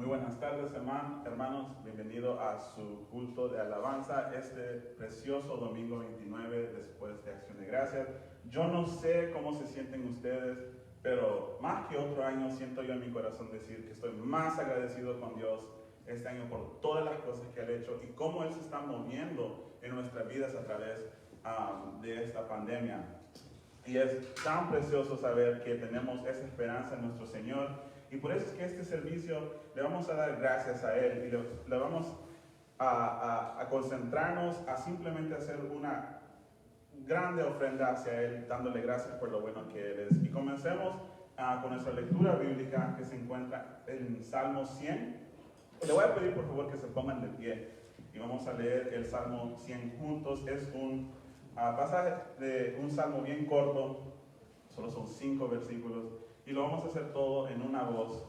Muy buenas tardes, hermanos. Bienvenido a su culto de alabanza este precioso domingo 29 después de Acción de Gracias. Yo no sé cómo se sienten ustedes, pero más que otro año siento yo en mi corazón decir que estoy más agradecido con Dios este año por todas las cosas que Él ha hecho y cómo Él se está moviendo en nuestras vidas a través de esta pandemia. Y es tan precioso saber que tenemos esa esperanza en nuestro Señor. Y por eso es que este servicio le vamos a dar gracias a Él y le vamos a concentrarnos a simplemente hacer una grande ofrenda hacia Él, dándole gracias por lo bueno que Él es. Y comencemos con nuestra lectura bíblica que se encuentra en Salmo 100. Le voy a pedir por favor que se pongan de pie y vamos a leer el Salmo 100 juntos. Es un pasaje de un salmo bien corto, solo son 5 versículos. Y lo vamos a hacer todo en una voz,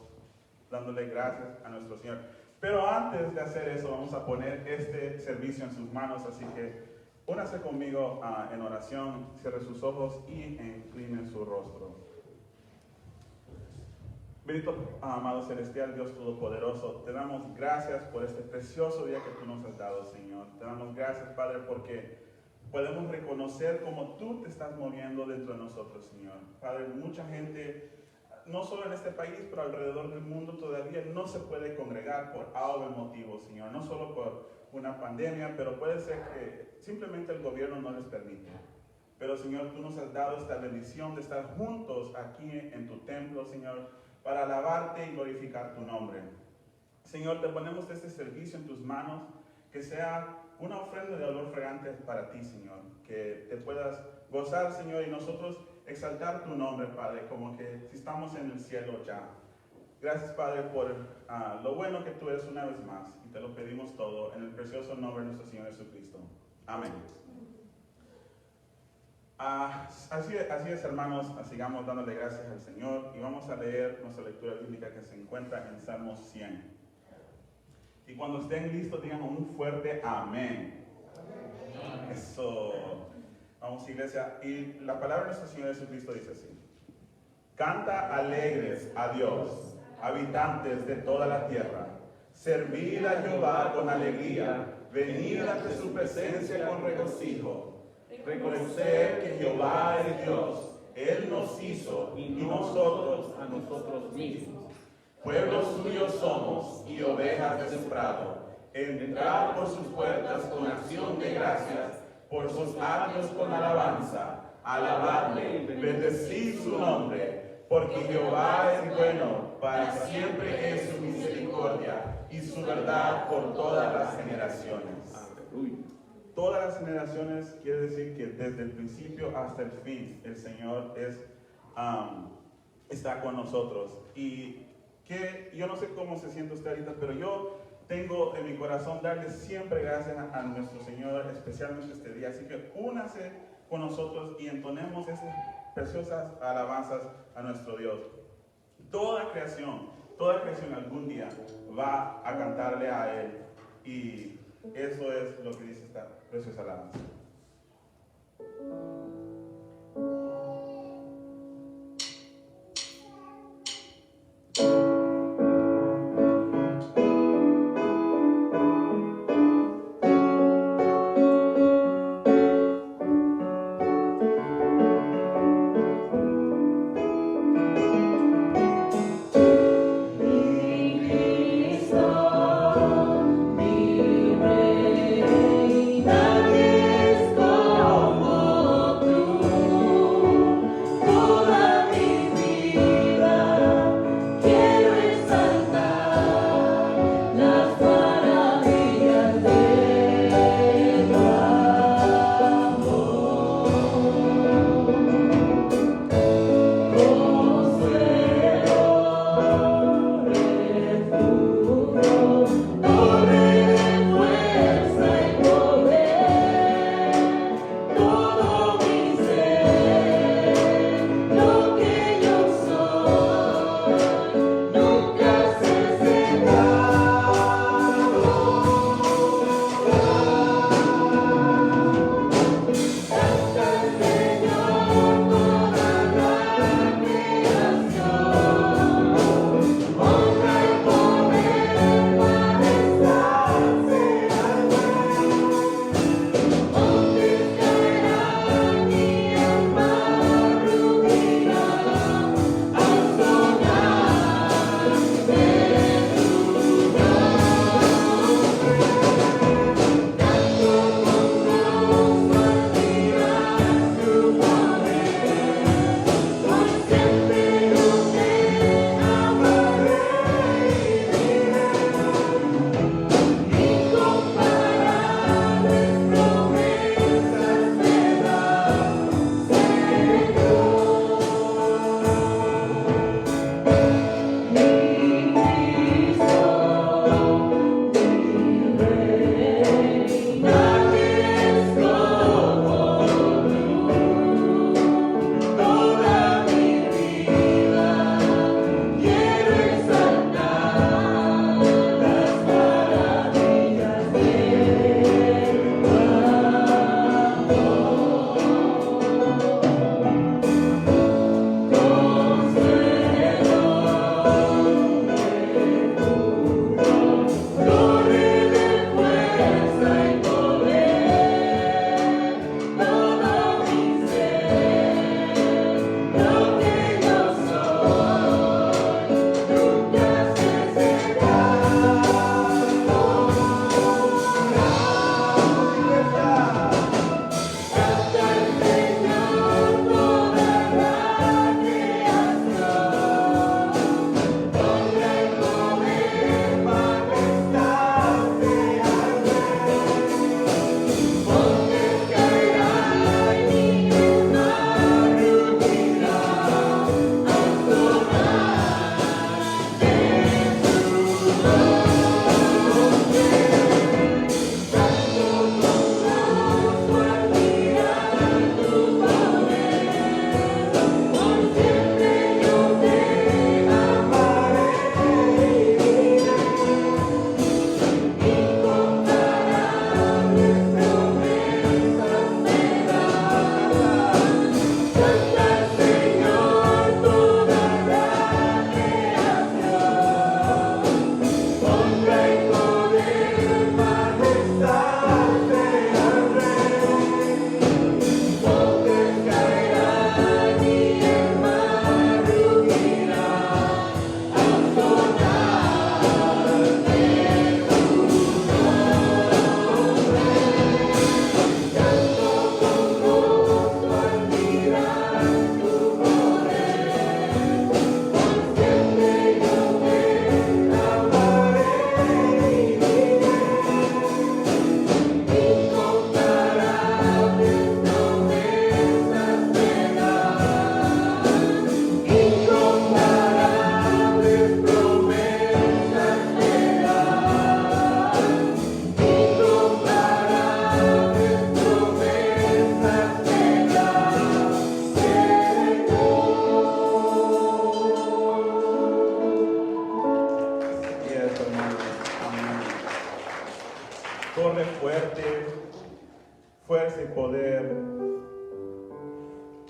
dándole gracias a nuestro Señor. Pero antes de hacer eso, vamos a poner este servicio en sus manos. Así que únase conmigo en oración, cierre sus ojos y incline su rostro. Bendito, amado celestial, Dios Todopoderoso, te damos gracias por este precioso día que tú nos has dado, Señor. Te damos gracias, Padre, porque podemos reconocer cómo tú te estás moviendo dentro de nosotros, Señor. Padre, mucha gente, no solo en este país, pero alrededor del mundo todavía no se puede congregar por algún motivo, Señor. No solo por una pandemia, pero puede ser que simplemente el gobierno no les permite. Pero, Señor, tú nos has dado esta bendición de estar juntos aquí en tu templo, Señor, para alabarte y glorificar tu nombre. Señor, te ponemos este servicio en tus manos, que sea una ofrenda de olor fragante para ti, Señor. Que te puedas gozar, Señor, y nosotros exaltar tu nombre, Padre, como que si estamos en el cielo ya. Gracias, Padre, por lo bueno que tú eres una vez más. Y te lo pedimos todo en el precioso nombre de nuestro Señor Jesucristo. Amén. Así es, hermanos, sigamos dándole gracias al Señor. Y vamos a leer nuestra lectura bíblica que se encuentra en Salmo 100. Y cuando estén listos, digan un fuerte amén. Amén. Eso. Vamos, iglesia. Y la palabra de nuestro Señor Jesucristo dice así: Canta alegres a Dios, habitantes de toda la tierra. Servid a Jehová con alegría, venid ante su presencia con regocijo. Reconocer que Jehová es Dios, Él nos hizo y nosotros a nosotros mismos. Pueblo suyo somos y ovejas de su prado. Entrad por sus puertas con acción de gracias, por sus atrios con alabanza. Alabadle, bendecid su nombre, porque Jehová es bueno, para siempre es su misericordia y su verdad por todas las generaciones. Aleluya. Todas las generaciones quiere decir que desde el principio hasta el fin el Señor está con nosotros. Y que yo no sé cómo se siente usted ahorita, pero yo tengo en mi corazón darle siempre gracias a nuestro Señor, especialmente este día. Así que únase con nosotros y entonemos esas preciosas alabanzas a nuestro Dios. Toda creación algún día va a cantarle a Él. Y eso es lo que dice esta preciosa alabanza. Nadie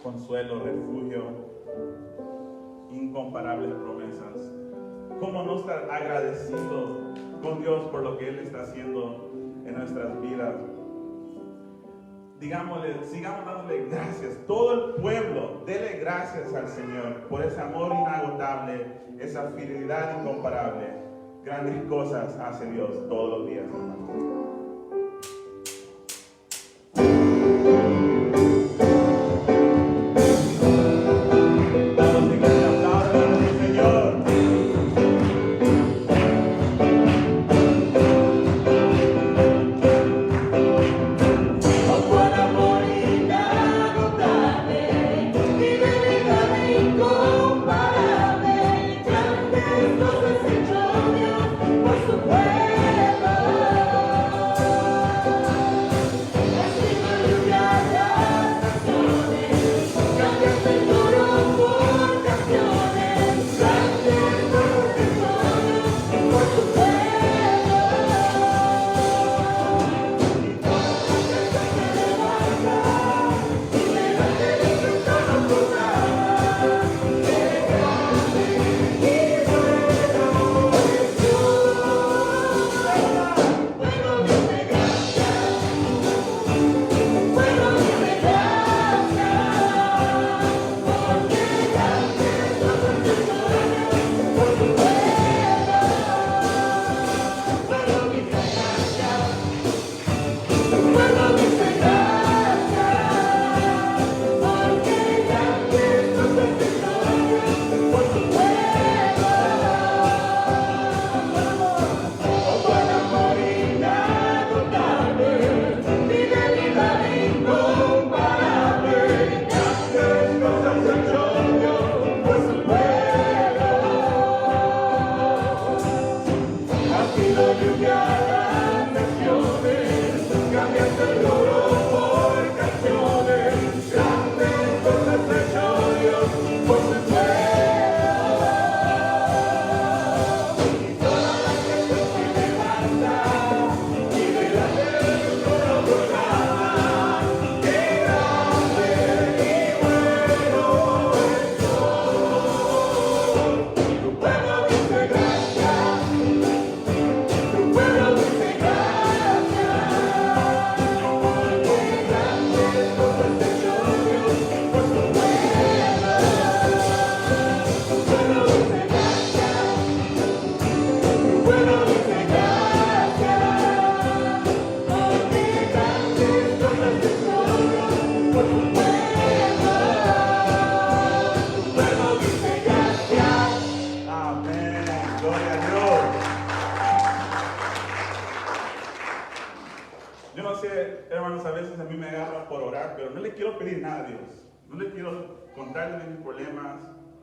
consuelo, refugio, incomparables promesas. ¿Cómo no estar agradecido con Dios por lo que Él está haciendo en nuestras vidas? Digámosle, sigamos dándole gracias. Todo el pueblo, dele gracias al Señor por ese amor inagotable, esa fidelidad incomparable. Grandes cosas hace Dios todos los días, hermanos.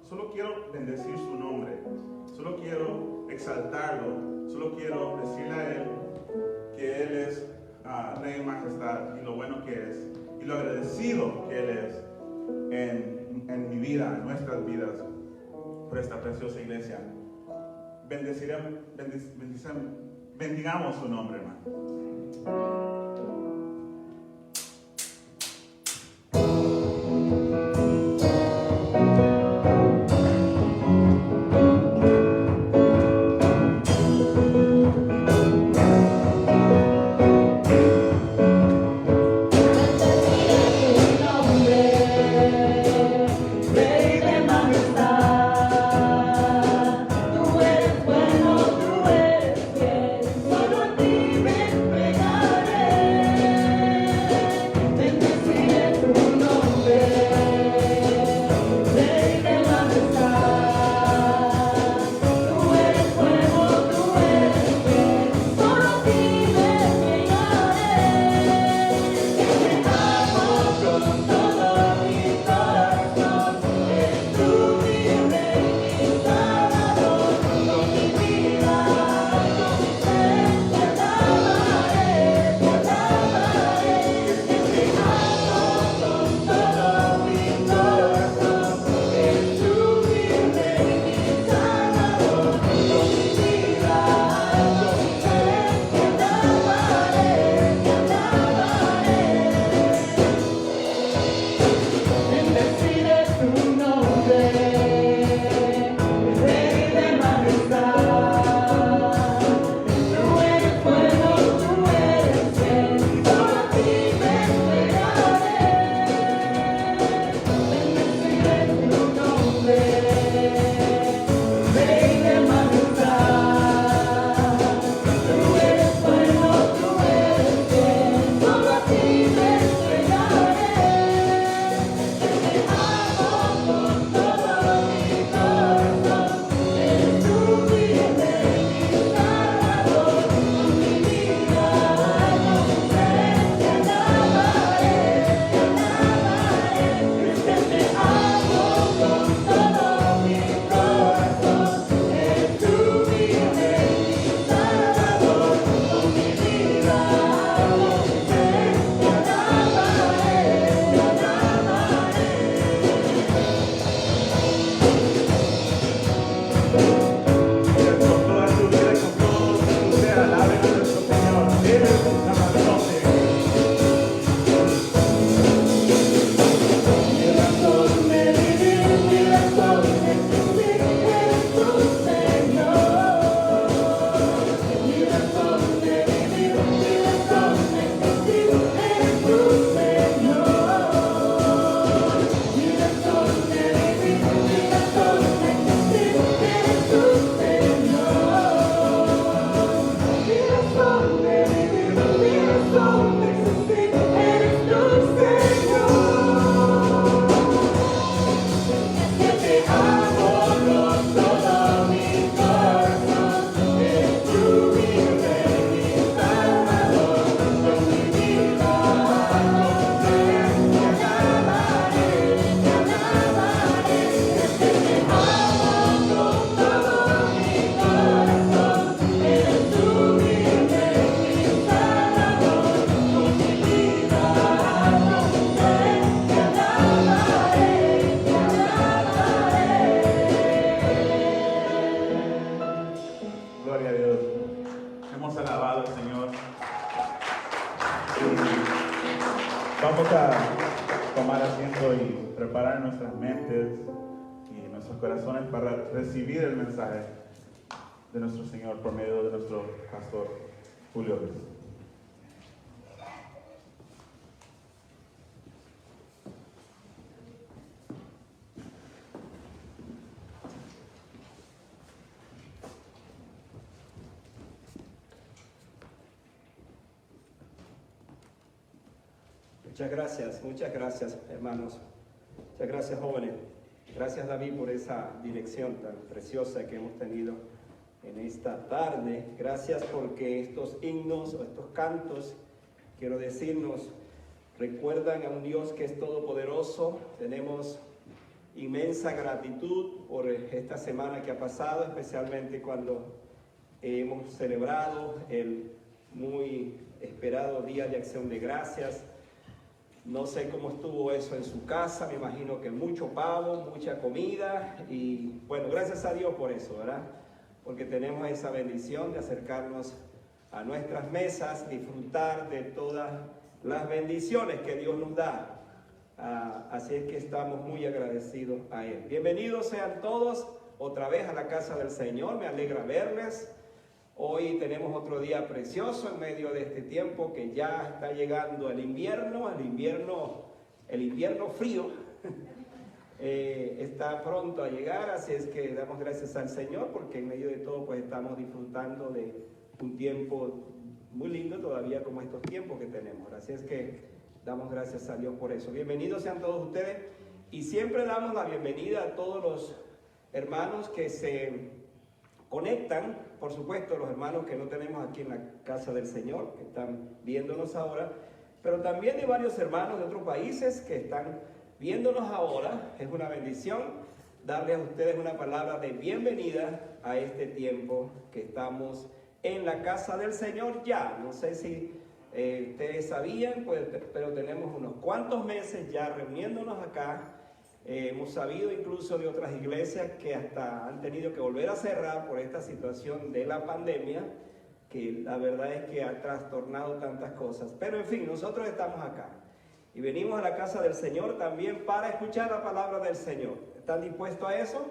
Solo quiero bendecir su nombre, solo quiero exaltarlo, solo quiero decirle a Él que Él es Rey y Majestad y lo bueno que es y lo agradecido que Él es en mi vida, en nuestras vidas, por esta preciosa iglesia. Bendigamos su nombre, hermano. Solo a ti me entregaré. asiento y preparar nuestras mentes y nuestros corazones para recibir el mensaje de nuestro Señor por medio de nuestro pastor Julio Luis. Muchas gracias hermanos, muchas gracias jóvenes, gracias David por esa dirección tan preciosa que hemos tenido en esta tarde. Gracias porque estos himnos o estos cantos, quiero decirnos, recuerdan a un Dios que es todopoderoso. Tenemos inmensa gratitud por esta semana que ha pasado, especialmente cuando hemos celebrado el muy esperado Día de Acción de Gracias. No sé cómo estuvo eso en su casa, me imagino que mucho pavo, mucha comida y bueno, gracias a Dios por eso, ¿verdad? Porque tenemos esa bendición de acercarnos a nuestras mesas, disfrutar de todas las bendiciones que Dios nos da. Así es que estamos muy agradecidos a Él. Bienvenidos sean todos otra vez a la casa del Señor, me alegra verles. Hoy tenemos otro día precioso en medio de este tiempo que ya está llegando el invierno frío está pronto a llegar, así es que damos gracias al Señor porque en medio de todo pues estamos disfrutando de un tiempo muy lindo todavía como estos tiempos que tenemos, así es que damos gracias a Dios por eso. Bienvenidos sean todos ustedes y siempre damos la bienvenida a todos los hermanos que se conectan, por supuesto los hermanos que no tenemos aquí en la casa del Señor, que están viéndonos ahora, pero también de varios hermanos de otros países que están viéndonos ahora. Es una bendición darles a ustedes una palabra de bienvenida a este tiempo que estamos en la casa del Señor ya. No sé si ustedes sabían, pues, pero tenemos unos cuantos meses ya reuniéndonos acá. Hemos sabido incluso de otras iglesias que hasta han tenido que volver a cerrar por esta situación de la pandemia, que la verdad es que ha trastornado tantas cosas. Pero en fin, nosotros estamos acá y venimos a la casa del Señor también para escuchar la palabra del Señor. ¿Están dispuestos a eso?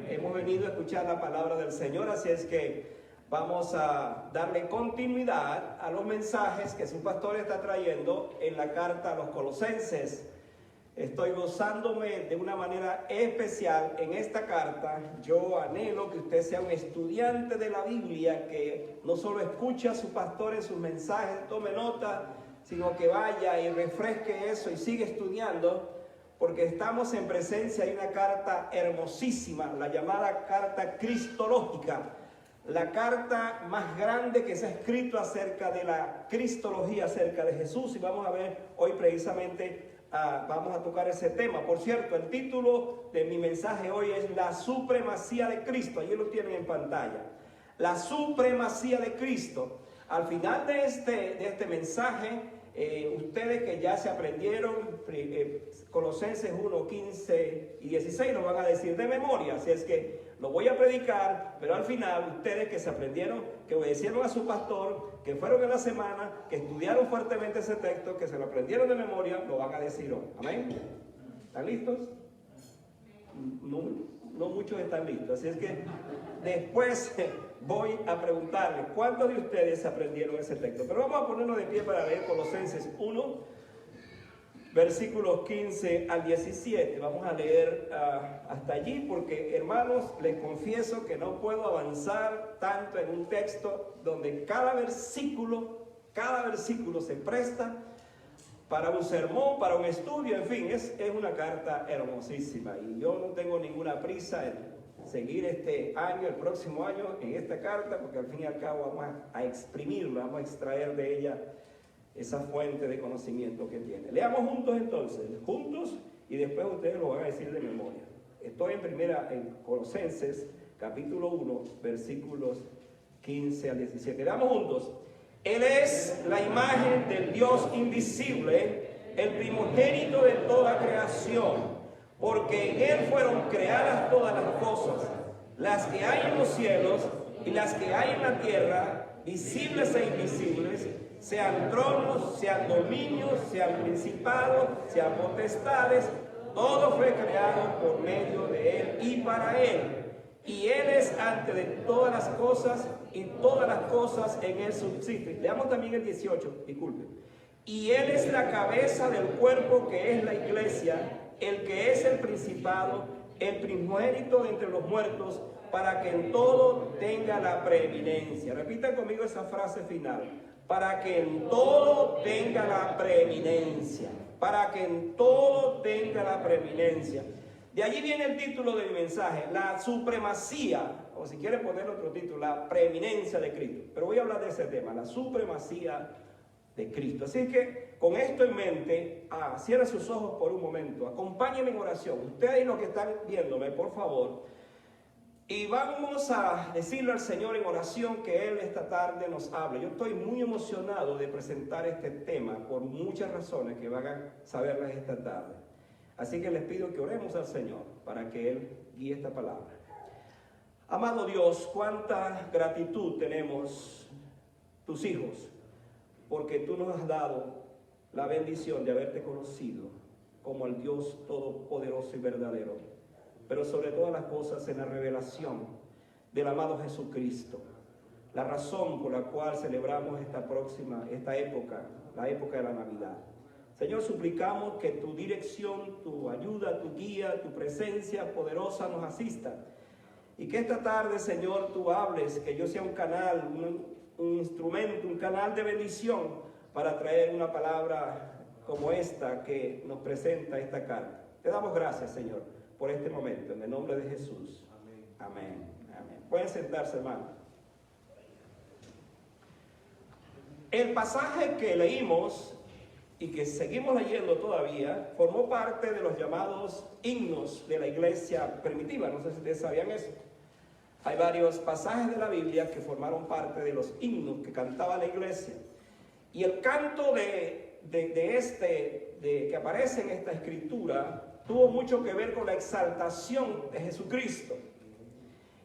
Hemos venido a escuchar la palabra del Señor, así es que vamos a darle continuidad a los mensajes que su pastor está trayendo en la carta a los Colosenses. Estoy gozándome de una manera especial en esta carta. Yo anhelo que usted sea un estudiante de la Biblia, que no solo escuche a su pastor en sus mensajes, tome nota, sino que vaya y refresque eso y siga estudiando, porque estamos en presencia de una carta hermosísima, la llamada carta cristológica, la carta más grande que se ha escrito acerca de la cristología, acerca de Jesús, y vamos a ver hoy precisamente vamos a tocar ese tema. Por cierto, el título de mi mensaje hoy es La supremacía de Cristo. Allí lo tienen en pantalla. La supremacía de Cristo. Al final de este mensaje, ustedes que ya se aprendieron Colosenses 1, 15 y 16 lo van a decir de memoria. Así es que lo voy a predicar, pero al final ustedes que se aprendieron, que obedecieron a su pastor, que fueron en la semana, que estudiaron fuertemente ese texto, que se lo aprendieron de memoria, lo van a decir hoy. ¿Amén? ¿Están listos? No muchos están listos. Así es que después voy a preguntarles cuántos de ustedes aprendieron ese texto. Pero vamos a ponernos de pie para leer Colosenses 1. Versículos 15 al 17, vamos a leer hasta allí porque, hermanos, les confieso que no puedo avanzar tanto en un texto donde cada versículo se presta para un sermón, para un estudio, en fin, es una carta hermosísima y yo no tengo ninguna prisa en seguir este año, el próximo año, en esta carta, porque al fin y al cabo vamos a exprimirla, vamos a extraer de ella esa fuente de conocimiento que tiene. Leamos juntos entonces, y después ustedes lo van a decir de memoria. Estoy en Colosenses, capítulo 1, versículos 15 al 17. Leamos juntos. Él es la imagen del Dios invisible, el primogénito de toda creación, porque en Él fueron creadas todas las cosas, las que hay en los cielos y las que hay en la tierra, visibles e invisibles, sean tronos, sean dominios, sean principados, sean potestades, todo fue creado por medio de Él y para Él. Y Él es antes de todas las cosas, y todas las cosas en Él subsisten. Leamos también el 18, disculpe. Y Él es la cabeza del cuerpo que es la iglesia, el que es el principado, el primogénito de entre los muertos, para que en todo tenga la preeminencia. Repitan conmigo esa frase final. Para que en todo tenga la preeminencia. Para que en todo tenga la preeminencia. De allí viene el título de mi mensaje, la supremacía, o si quiere poner otro título, la preeminencia de Cristo. Pero voy a hablar de ese tema, la supremacía de Cristo. Así que con esto en mente, cierre sus ojos por un momento, acompáñenme en oración. Ustedes los que están viéndome, por favor, y vamos a decirle al Señor en oración que Él esta tarde nos hable. Yo estoy muy emocionado de presentar este tema por muchas razones que van a saberlas esta tarde. Así que les pido que oremos al Señor para que Él guíe esta palabra. Amado Dios, cuánta gratitud tenemos tus hijos, porque tú nos has dado la bendición de haberte conocido como el Dios todopoderoso y verdadero, pero sobre todas las cosas en la revelación del amado Jesucristo, la razón por la cual celebramos esta época, la época de la Navidad. Señor, suplicamos que tu dirección, tu ayuda, tu guía, tu presencia poderosa nos asista. Y que esta tarde, Señor, tú hables, que yo sea un canal, un instrumento, un canal de bendición para traer una palabra como esta que nos presenta esta carta. Te damos gracias, Señor, por este momento, en el nombre de Jesús. Amén. Amén. Amén. Pueden sentarse, hermano. El pasaje que leímos y que seguimos leyendo todavía, formó parte de los llamados himnos de la iglesia primitiva. No sé si ustedes sabían eso. Hay varios pasajes de la Biblia que formaron parte de los himnos que cantaba la iglesia. Y el canto que aparece en esta escritura tuvo mucho que ver con la exaltación de Jesucristo.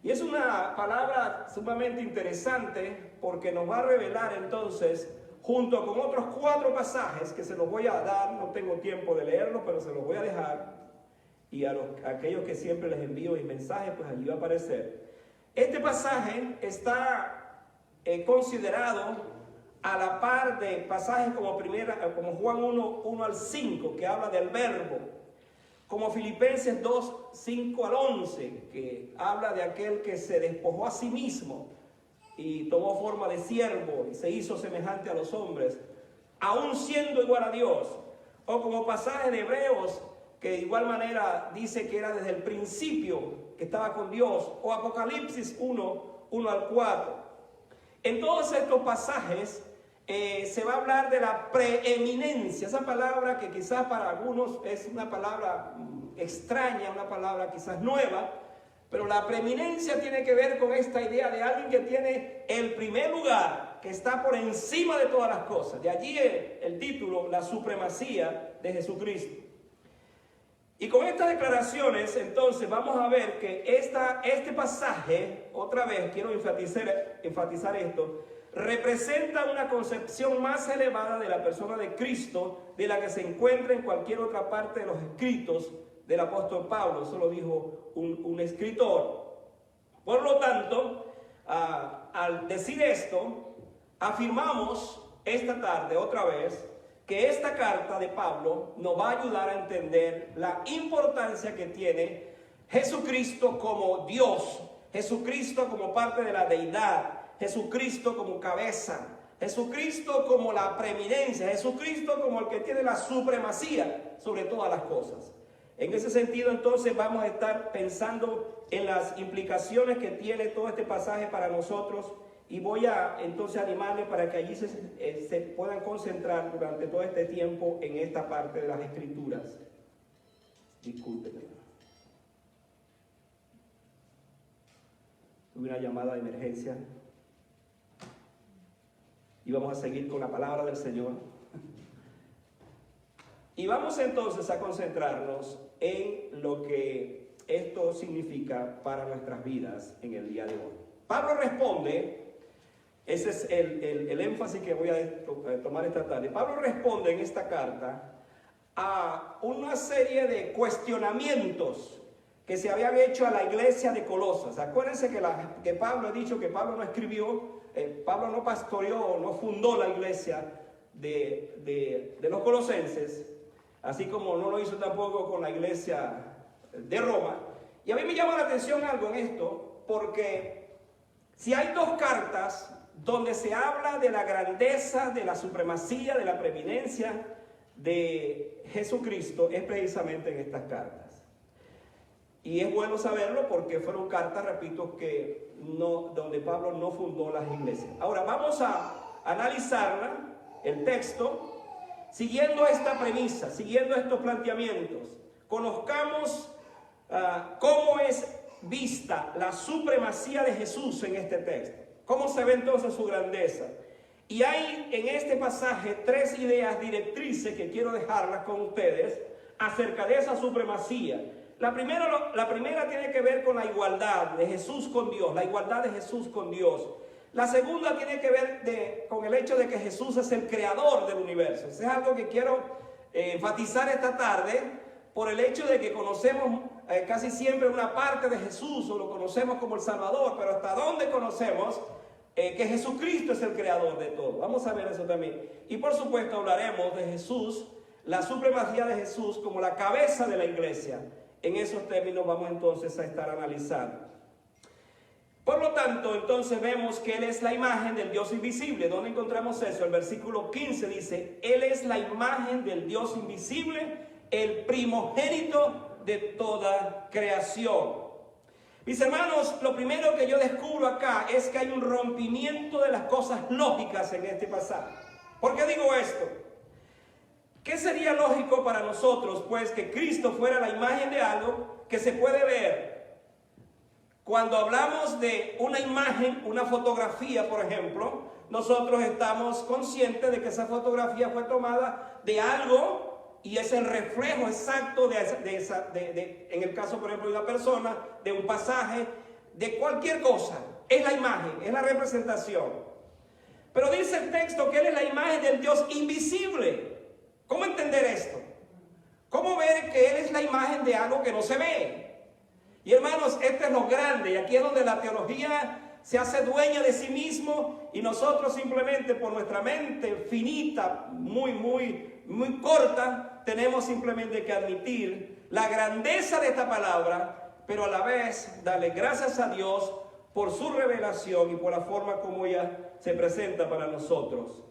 Y es una palabra sumamente interesante porque nos va a revelar entonces, junto con otros 4 pasajes que se los voy a dar, no tengo tiempo de leerlos, pero se los voy a dejar, y a aquellos que siempre les envío mis mensajes, pues allí va a aparecer. Este pasaje está considerado a la par de pasajes como Juan 1 al 5, que habla del verbo, como Filipenses 2, 5 al 11, que habla de aquel que se despojó a sí mismo y tomó forma de siervo y se hizo semejante a los hombres, aún siendo igual a Dios. O como pasaje de Hebreos, que de igual manera dice que era desde el principio que estaba con Dios. O Apocalipsis 1 al 4. En todos estos pasajes se va a hablar de la preeminencia. Esa palabra que quizás para algunos es una palabra extraña, una palabra quizás nueva, pero la preeminencia tiene que ver con esta idea de alguien que tiene el primer lugar, que está por encima de todas las cosas. De allí el título, la supremacía de Jesucristo. Y con estas declaraciones, entonces, vamos a ver que este pasaje, otra vez quiero enfatizar esto, representa una concepción más elevada de la persona de Cristo de la que se encuentra en cualquier otra parte de los escritos del apóstol Pablo. Eso lo dijo un escritor. Por lo tanto, al decir esto, afirmamos esta tarde otra vez que esta carta de Pablo nos va a ayudar a entender la importancia que tiene Jesucristo como Dios, Jesucristo como parte de la deidad, Jesucristo como cabeza, Jesucristo como la preeminencia, Jesucristo como el que tiene la supremacía sobre todas las cosas. En ese sentido, entonces, vamos a estar pensando en las implicaciones que tiene todo este pasaje para nosotros, y voy a entonces animarles para que allí se puedan concentrar durante todo este tiempo en esta parte de las Escrituras. Discúlpenme. Tuve una llamada de emergencia y vamos a seguir con la palabra del Señor. Y vamos entonces a concentrarnos en lo que esto significa para nuestras vidas en el día de hoy. Pablo responde Ese es el énfasis que voy a tomar esta tarde. Pablo responde en esta carta a una serie de cuestionamientos que se habían hecho a la iglesia de Colosas. Acuérdense que Pablo ha dicho que Pablo no escribió, Pablo no pastoreó, no fundó la iglesia de los colosenses, así como no lo hizo tampoco con la iglesia de Roma. Y a mí me llama la atención algo en esto, porque si hay dos cartas donde se habla de la grandeza, de la supremacía, de la preeminencia de Jesucristo, es precisamente en estas cartas. Y es bueno saberlo porque fueron cartas, repito, donde Pablo no fundó las iglesias. Ahora vamos a analizarla, el texto, siguiendo esta premisa, siguiendo estos planteamientos. Conozcamos cómo es vista la supremacía de Jesús en este texto. ¿Cómo se ve entonces su grandeza? Y hay en este pasaje tres ideas directrices que quiero dejarlas con ustedes acerca de esa supremacía. La primera tiene que ver con la igualdad de Jesús con Dios, la igualdad de Jesús con Dios. La segunda tiene que ver con el hecho de que Jesús es el creador del universo. Eso es algo que quiero enfatizar esta tarde por el hecho de que conocemos casi siempre una parte de Jesús o lo conocemos como el Salvador, pero ¿hasta dónde conocemos que Jesucristo es el creador de todo? Vamos a ver eso también. Y por supuesto hablaremos de Jesús, la supremacía de Jesús como la cabeza de la iglesia. En esos términos vamos entonces a estar analizando. Por lo tanto, entonces vemos que Él es la imagen del Dios invisible. ¿Dónde encontramos eso? El versículo 15 dice, Él es la imagen del Dios invisible, el primogénito de toda creación. Mis hermanos, lo primero que yo descubro acá es que hay un rompimiento de las cosas lógicas en este pasaje. ¿Por qué digo esto? ¿Qué sería lógico para nosotros, pues, que Cristo fuera la imagen de algo que se puede ver? Cuando hablamos de una imagen, una fotografía, por ejemplo, nosotros estamos conscientes de que esa fotografía fue tomada de algo y es el reflejo exacto en el caso, por ejemplo, de una persona, de un pasaje, de cualquier cosa. Es la imagen, es la representación. Pero dice el texto que Él es la imagen del Dios invisible. ¿Cómo entender esto? ¿Cómo ver que Él es la imagen de algo que no se ve? Y hermanos, esto es lo grande, y aquí es donde la teología se hace dueña de sí mismo y nosotros simplemente por nuestra mente finita, muy corta, tenemos simplemente que admitir la grandeza de esta palabra, pero a la vez darle gracias a Dios por su revelación y por la forma como ella se presenta para nosotros.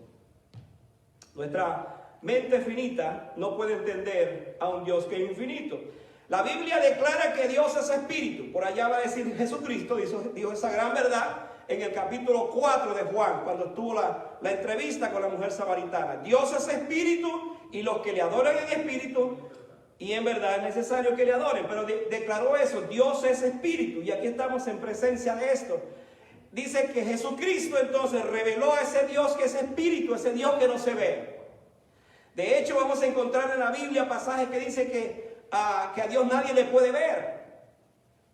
Nuestra mente finita no puede entender a un Dios que es infinito. La Biblia declara que Dios es espíritu. Por allá va a decir Jesucristo, dijo esa gran verdad en el capítulo 4 de Juan, cuando tuvo la entrevista con la mujer samaritana. Dios es espíritu y los que le adoran en espíritu y en verdad es necesario que le adoren. Pero declaró eso, Dios es espíritu, y aquí estamos en presencia de esto. Dice que Jesucristo entonces reveló a ese Dios que es espíritu, ese Dios que no se ve. De hecho, vamos a encontrar en la Biblia pasajes que dice que a Dios nadie le puede ver.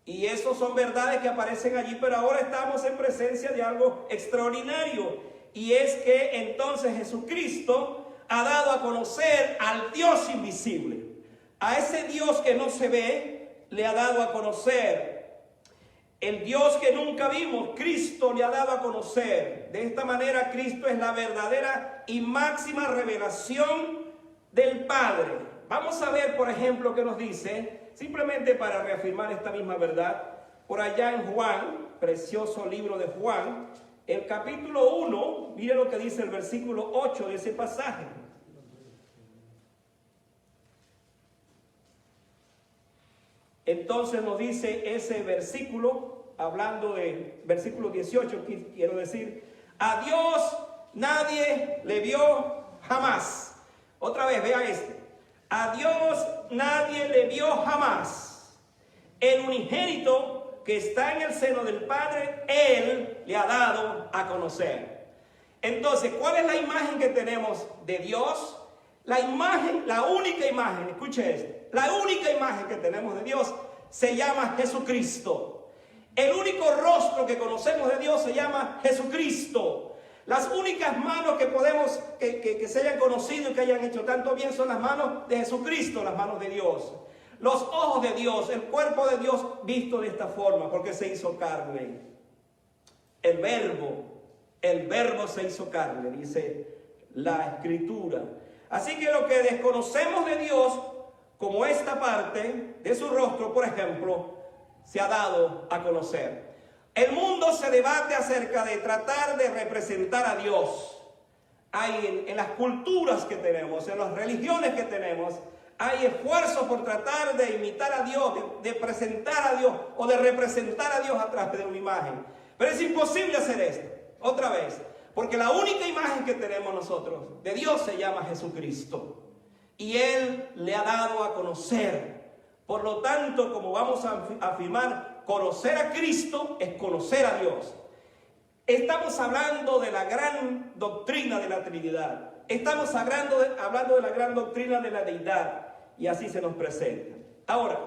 Y eso son verdades que aparecen allí, pero ahora estamos en presencia de algo extraordinario. Y es que entonces Jesucristo ha dado a conocer al Dios invisible. A ese Dios que no se ve, le ha dado a conocer. El Dios que nunca vimos, Cristo le ha dado a conocer. De esta manera, Cristo es la verdadera y máxima revelación del Padre. Vamos a ver, por ejemplo, qué nos dice, simplemente para reafirmar esta misma verdad, por allá en Juan, precioso libro de Juan, el capítulo 1, mire lo que dice el versículo 8 de ese pasaje. Entonces nos dice ese versículo, hablando de versículo 18, quiero decir, a Dios nadie le vio jamás. Otra vez, vea este. A Dios nadie le vio jamás. El unigénito que está en el seno del Padre, Él le ha dado a conocer. Entonces, ¿cuál es la imagen que tenemos de Dios? La imagen, la única imagen, escuche esto, la única imagen que tenemos de Dios se llama Jesucristo. El único rostro que conocemos de Dios se llama Jesucristo. Las únicas manos que podemos, que se hayan conocido y que hayan hecho tanto bien son las manos de Jesucristo, las manos de Dios. Los ojos de Dios, el cuerpo de Dios visto de esta forma, porque se hizo carne. El verbo se hizo carne, dice la Escritura. Así que lo que desconocemos de Dios, como esta parte de su rostro, por ejemplo, se ha dado a conocer. El mundo se debate acerca de tratar de representar a Dios. Hay en las culturas que tenemos, en las religiones que tenemos, hay esfuerzos por tratar de imitar a Dios, de presentar a Dios o de representar a Dios a través de una imagen. Pero es imposible hacer esto, otra vez, porque la única imagen que tenemos nosotros de Dios se llama Jesucristo. Y Él le ha dado a conocer. Por lo tanto, como vamos a afirmar, conocer a Cristo es conocer a Dios. Estamos hablando de la gran doctrina de la Trinidad. Estamos hablando de la gran doctrina de la deidad. Y así se nos presenta. Ahora,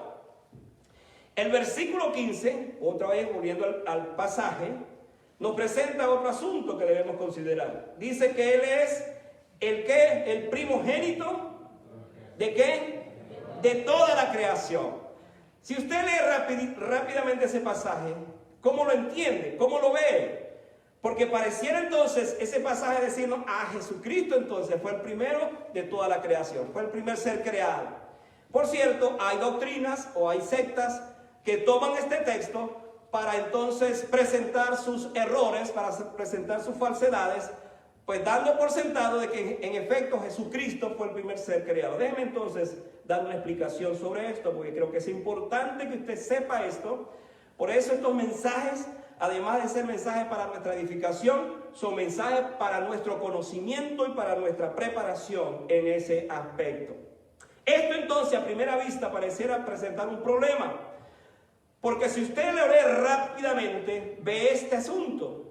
el versículo 15, otra vez volviendo al pasaje, nos presenta otro asunto que debemos considerar. Dice que Él es el primogénito. ¿De qué? De toda la creación. Si usted lee rápidamente ese pasaje, ¿cómo lo entiende? ¿Cómo lo ve? Porque pareciera entonces ese pasaje decirnos, Jesucristo entonces fue el primero de toda la creación, fue el primer ser creado. Por cierto, hay doctrinas o hay sectas que toman este texto para entonces presentar sus errores, para presentar sus falsedades, pues dando por sentado de que en efecto Jesucristo fue el primer ser creado. Déjeme entonces dar una explicación sobre esto, porque creo que es importante que usted sepa esto. Por eso estos mensajes, además de ser mensajes para nuestra edificación, son mensajes para nuestro conocimiento y para nuestra preparación en ese aspecto. Esto entonces a primera vista pareciera presentar un problema, porque si usted lo lee rápidamente, ve este asunto.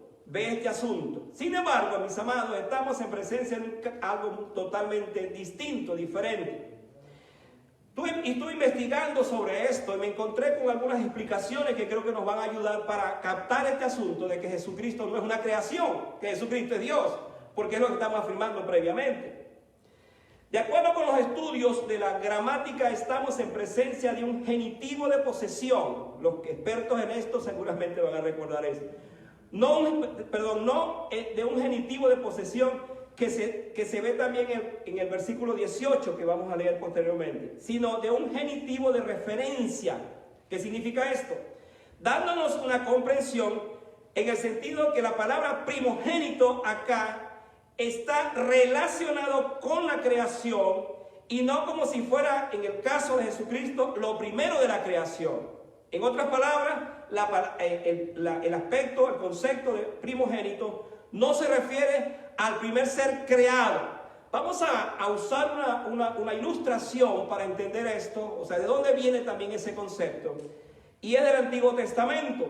Sin embargo, mis amados, estamos en presencia de algo totalmente distinto, diferente. Estuve investigando sobre esto y me encontré con algunas explicaciones que creo que nos van a ayudar para captar este asunto de que Jesucristo no es una creación, que Jesucristo es Dios, porque es lo que estamos afirmando previamente. De acuerdo con los estudios de la gramática, estamos en presencia de un genitivo de posesión. Los expertos en esto seguramente van a recordar eso. No de un genitivo de posesión que se ve también en el versículo 18 que vamos a leer posteriormente, sino de un genitivo de referencia. ¿Qué significa esto? Dándonos una comprensión en el sentido que la palabra primogénito acá está relacionado con la creación y no como si fuera, en el caso de Jesucristo, lo primero de la creación. En otras palabras, el aspecto, el concepto de primogénito no se refiere al primer ser creado. Vamos a usar una ilustración para entender esto, o sea, de dónde viene también ese concepto. Y es del Antiguo Testamento.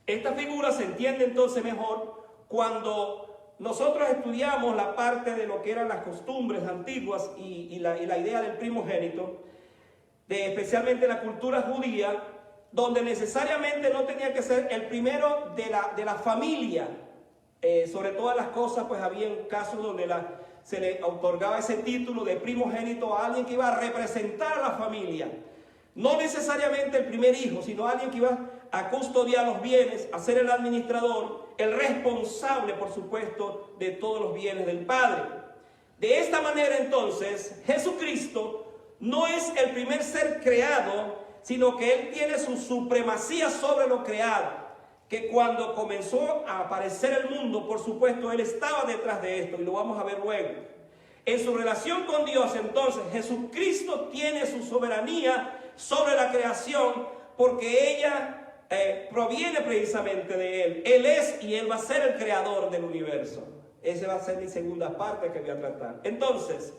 Esta figura se entiende entonces mejor cuando nosotros estudiamos la parte de lo que eran las costumbres antiguas y la idea del primogénito, especialmente la cultura judía, donde necesariamente no tenía que ser el primero de la familia. Sobre todas las cosas, pues había casos donde se le otorgaba ese título de primogénito a alguien que iba a representar a la familia. No necesariamente el primer hijo, sino alguien que iba a custodiar los bienes, a ser el administrador, el responsable, por supuesto, de todos los bienes del Padre. De esta manera, entonces, Jesucristo no es el primer ser creado, sino que Él tiene su supremacía sobre lo creado. Que cuando comenzó a aparecer el mundo, por supuesto, Él estaba detrás de esto, y lo vamos a ver luego. En su relación con Dios, entonces, Jesucristo tiene su soberanía sobre la creación, porque ella proviene precisamente de Él. Él es y Él va a ser el creador del universo. Esa va a ser mi segunda parte que voy a tratar. Entonces,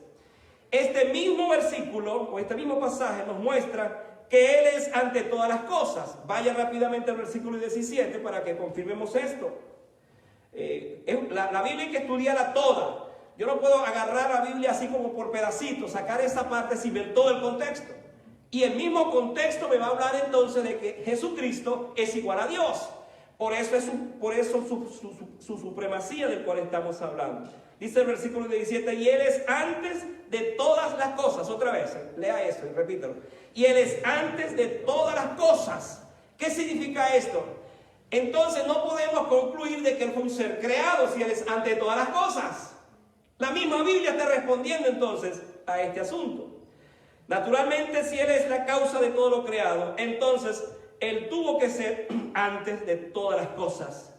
este mismo versículo, o este mismo pasaje, nos muestra que Él es ante todas las cosas. Vaya rápidamente al versículo 17 para que confirmemos esto. La Biblia hay que estudiarla toda. Yo no puedo agarrar la Biblia así como por pedacitos, sacar esa parte sin ver todo el contexto. Y el mismo contexto me va a hablar entonces de que Jesucristo es igual a Dios. Por eso su supremacía del cual estamos hablando. Dice el versículo 17, y Él es antes de todas las cosas. Otra vez, lea eso y repítalo. Y Él es antes de todas las cosas. ¿Qué significa esto? Entonces no podemos concluir de que Él fue un ser creado si Él es antes de todas las cosas. La misma Biblia está respondiendo entonces a este asunto. Naturalmente, si Él es la causa de todo lo creado, entonces Él tuvo que ser antes de todas las cosas.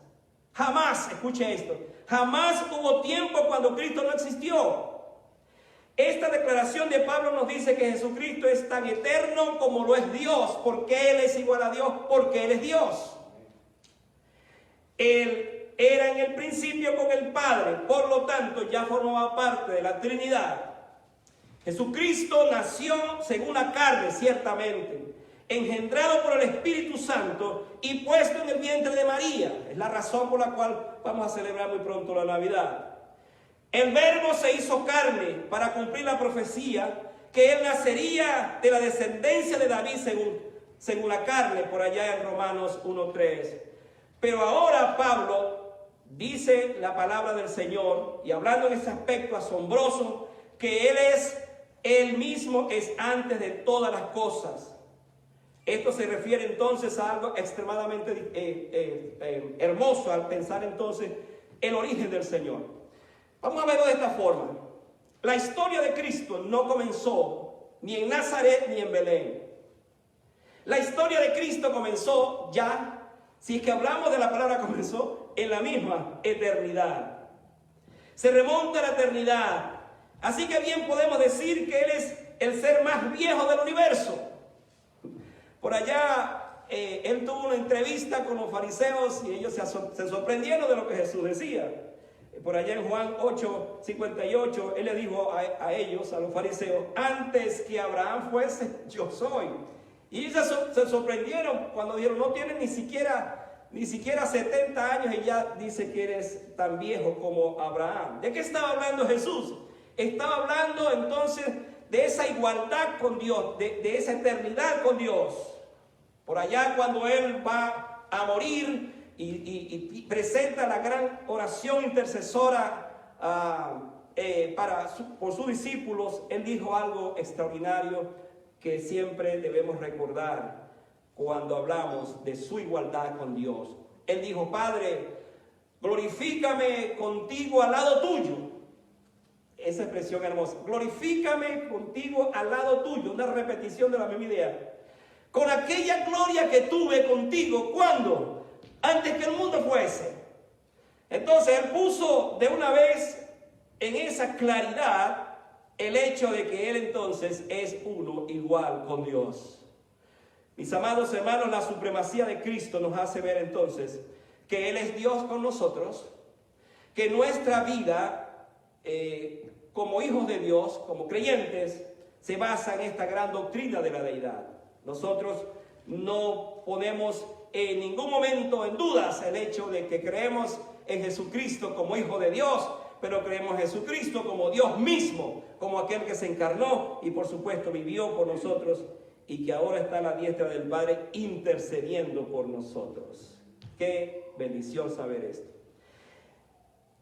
Jamás, escuche esto, jamás hubo tiempo cuando Cristo no existió. Esta declaración de Pablo nos dice que Jesucristo es tan eterno como lo es Dios, porque Él es igual a Dios, porque Él es Dios. Él era en el principio con el Padre, por lo tanto ya formaba parte de la Trinidad. Jesucristo nació según la carne, ciertamente, engendrado por el Espíritu Santo y puesto en el vientre de María. Es la razón por la cual vamos a celebrar muy pronto la Navidad. El Verbo se hizo carne para cumplir la profecía que Él nacería de la descendencia de David según la carne, por allá en Romanos 1:3. Pero ahora Pablo dice la palabra del Señor, y hablando en ese aspecto asombroso, que Él mismo es antes de todas las cosas. Esto se refiere entonces a algo extremadamente hermoso al pensar entonces el origen del Señor. Vamos a verlo de esta forma. La historia de Cristo no comenzó ni en Nazaret ni en Belén. La historia de Cristo comenzó ya, si es que hablamos de la palabra comenzó, en la misma eternidad. Se remonta a la eternidad. Así que bien podemos decir que Él es el ser más viejo del universo. Por allá, Él tuvo una entrevista con los fariseos y ellos se sorprendieron de lo que Jesús decía. Por allá en Juan 8:58, Él le dijo a ellos, a los fariseos, antes que Abraham fuese, yo soy. Y ellos se sorprendieron cuando dijeron, no tienes ni siquiera 70 años y ya dice que eres tan viejo como Abraham. ¿De qué estaba hablando Jesús? Estaba hablando entonces de esa igualdad con Dios, de esa eternidad con Dios. Por allá cuando Él va a morir y presenta la gran oración intercesora por sus discípulos, Él dijo algo extraordinario que siempre debemos recordar cuando hablamos de su igualdad con Dios. Él dijo, Padre, glorifícame contigo al lado tuyo. Esa expresión hermosa. Glorifícame contigo al lado tuyo. Una repetición de la misma idea. Con aquella gloria que tuve contigo. ¿Cuándo? Antes que el mundo fuese. Entonces Él puso de una vez en esa claridad el hecho de que Él entonces es uno igual con Dios. Mis amados hermanos, la supremacía de Cristo nos hace ver entonces que Él es Dios con nosotros, que nuestra vida como hijos de Dios, como creyentes, se basa en esta gran doctrina de la deidad. Nosotros no ponemos en ningún momento en dudas el hecho de que creemos en Jesucristo como Hijo de Dios, pero creemos en Jesucristo como Dios mismo, como aquel que se encarnó y por supuesto vivió por nosotros y que ahora está a la diestra del Padre intercediendo por nosotros. Qué bendición saber esto.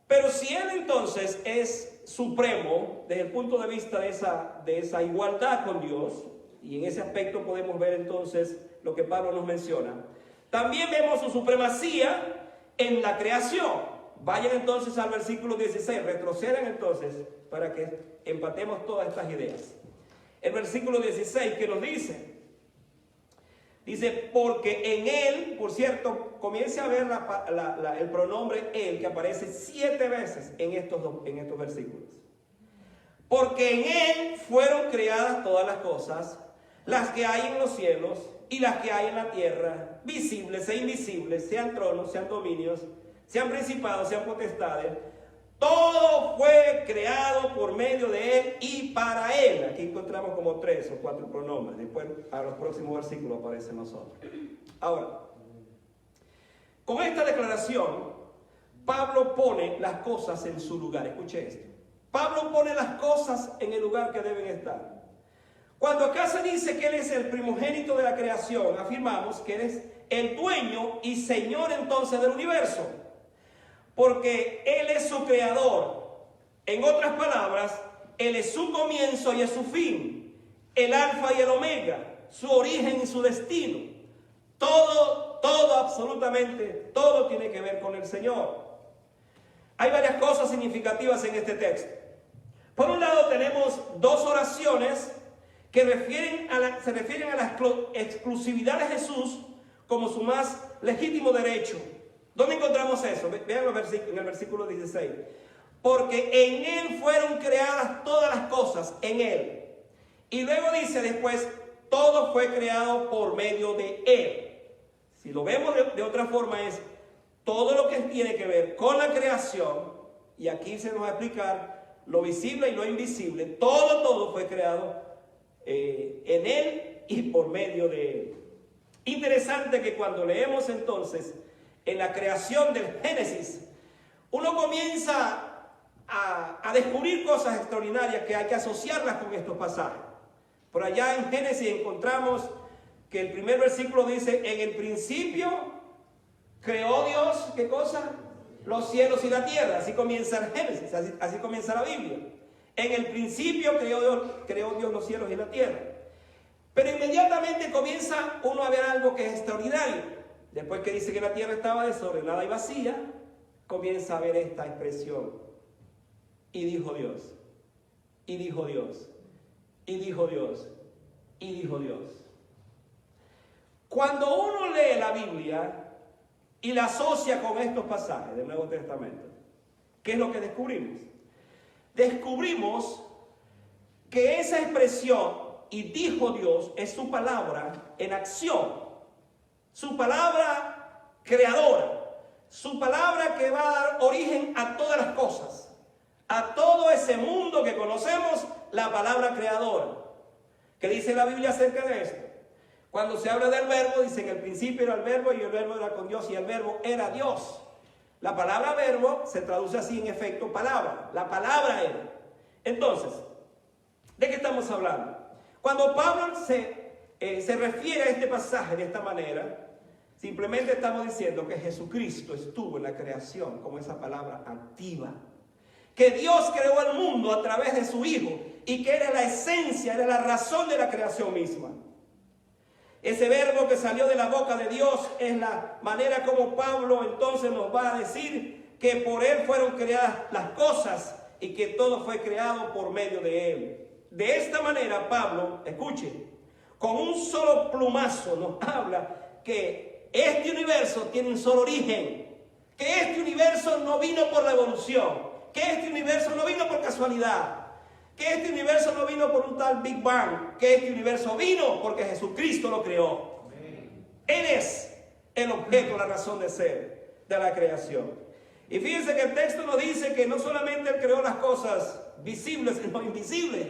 Pero si Él entonces es supremo desde el punto de vista de esa igualdad con Dios, y en ese aspecto podemos ver entonces lo que Pablo nos menciona, también vemos su supremacía en la creación. Vayan entonces al versículo 16, retrocedan entonces para que empatemos todas estas ideas. El versículo 16 que nos dice, porque en Él, por cierto, comience a ver el pronombre Él que aparece 7 veces en estos versículos. Porque en Él fueron creadas todas las cosas, las que hay en los cielos y las que hay en la tierra, visibles e invisibles, sean tronos, sean dominios, sean principados, sean potestades. Todo fue creado por medio de Él y para Él. Aquí encontramos como 3 o 4 pronombres. Después, a los próximos versículos aparecen nosotros. Ahora, con esta declaración, Pablo pone las cosas en su lugar. Escuche esto. Pablo pone las cosas en el lugar que deben estar. Cuando acá se dice que Él es el primogénito de la creación, afirmamos que Él es el dueño y señor entonces del universo, porque Él es su creador. En otras palabras, Él es su comienzo y es su fin, el alfa y el omega, su origen y su destino. Todo, absolutamente todo tiene que ver con el Señor. Hay varias cosas significativas en este texto. Por un lado tenemos dos oraciones que se refieren a la exclusividad de Jesús como su más legítimo derecho. ¿Dónde encontramos eso? Vean en el versículo 16. Porque en Él fueron creadas todas las cosas, en Él. Y luego dice después, todo fue creado por medio de Él. Si lo vemos de otra forma es todo lo que tiene que ver con la creación, y aquí se nos va a explicar lo visible y lo invisible, todo fue creado en Él y por medio de Él. Interesante que cuando leemos entonces en la creación del Génesis, uno comienza a descubrir cosas extraordinarias que hay que asociarlas con estos pasajes. Por allá en Génesis encontramos que el primer versículo dice, en el principio creó Dios, ¿qué cosa? Los cielos y la tierra. Así comienza el Génesis, así comienza la Biblia. En el principio creó Dios los cielos y la tierra. Pero inmediatamente comienza uno a ver algo que es extraordinario. Después que dice que la tierra estaba desordenada y vacía, comienza a ver esta expresión. Y dijo Dios, y dijo Dios, y dijo Dios, y dijo Dios. Cuando uno lee la Biblia y la asocia con estos pasajes del Nuevo Testamento, ¿qué es lo que descubrimos? Descubrimos que esa expresión, y dijo Dios, es su palabra en acción, su palabra creadora, su palabra que va a dar origen a todas las cosas, a todo ese mundo que conocemos, la palabra creadora. ¿Qué dice la Biblia acerca de esto? Cuando se habla del verbo, dice en el principio era el verbo y el verbo era con Dios y el verbo era Dios. La palabra verbo se traduce así en efecto palabra. La palabra era. Entonces, ¿de qué estamos hablando? Cuando Pablo se refiere a este pasaje de esta manera, simplemente estamos diciendo que Jesucristo estuvo en la creación como esa palabra activa. Que Dios creó el mundo a través de su Hijo y que era la esencia, era la razón de la creación misma. Ese verbo que salió de la boca de Dios es la manera como Pablo entonces nos va a decir que por Él fueron creadas las cosas y que todo fue creado por medio de Él. De esta manera Pablo, escuche, con un solo plumazo nos habla que este universo tiene un solo origen, que este universo no vino por la evolución, que este universo no vino por casualidad, que este universo no vino por un tal Big Bang, que este universo vino porque Jesucristo lo creó. Amén. Él es el objeto, la razón de ser de la creación. Y fíjense que el texto nos dice que no solamente Él creó las cosas visibles, sino invisibles.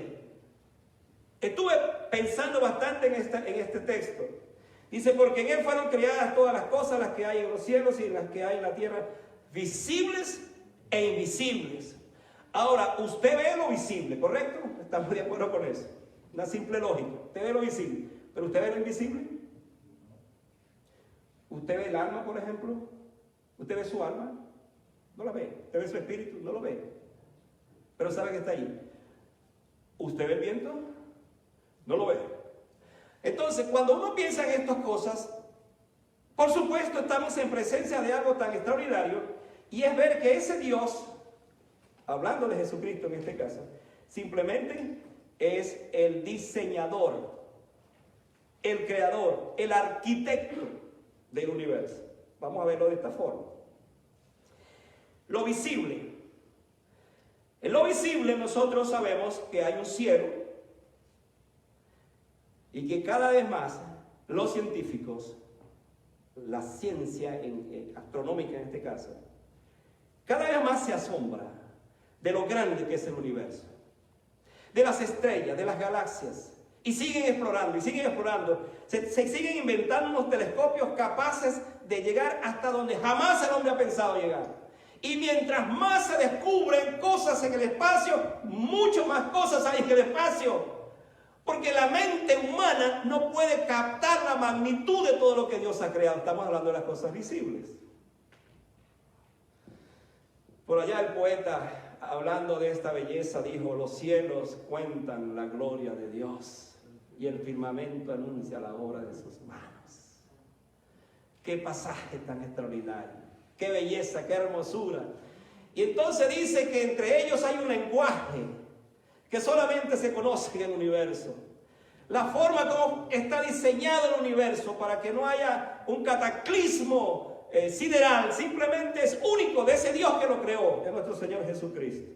Estuve pensando bastante en este texto. Dice, porque en Él fueron creadas todas las cosas, las que hay en los cielos y las que hay en la tierra, visibles e invisibles. Ahora, usted ve lo visible, ¿correcto? Estamos de acuerdo con eso. Una simple lógica. Usted ve lo visible, pero ¿usted ve lo invisible? ¿Usted ve el alma, por ejemplo? ¿Usted ve su alma? No la ve. ¿Usted ve su espíritu? No lo ve. Pero sabe que está ahí. ¿Usted ve el viento? No lo ve. Entonces, cuando uno piensa en estas cosas, por supuesto estamos en presencia de algo tan extraordinario, y es ver que ese Dios, hablando de Jesucristo en este caso, simplemente es el diseñador, el creador, el arquitecto del universo. Vamos a verlo de esta forma. Lo visible. En lo visible nosotros sabemos que hay un cielo y que cada vez más los científicos, la ciencia astronómica en este caso, cada vez más se asombra de lo grande que es el universo, de las estrellas, de las galaxias, y siguen explorando, se siguen inventando unos telescopios capaces de llegar hasta donde jamás el hombre ha pensado llegar. Y mientras más se descubren cosas en el espacio, mucho más cosas hay en el espacio, Porque la mente humana no puede captar la magnitud de todo lo que Dios ha creado. Estamos hablando de las cosas visibles. Por allá el poeta, hablando de esta belleza, dijo: los cielos cuentan la gloria de Dios y el firmamento anuncia la obra de sus manos. Qué pasaje tan extraordinario, qué belleza, qué hermosura. Y entonces dice que entre ellos hay un lenguaje que solamente se conoce en el universo. La forma como está diseñado el universo para que no haya un cataclismo sideral, simplemente es único de ese Dios que lo creó, de nuestro Señor Jesucristo.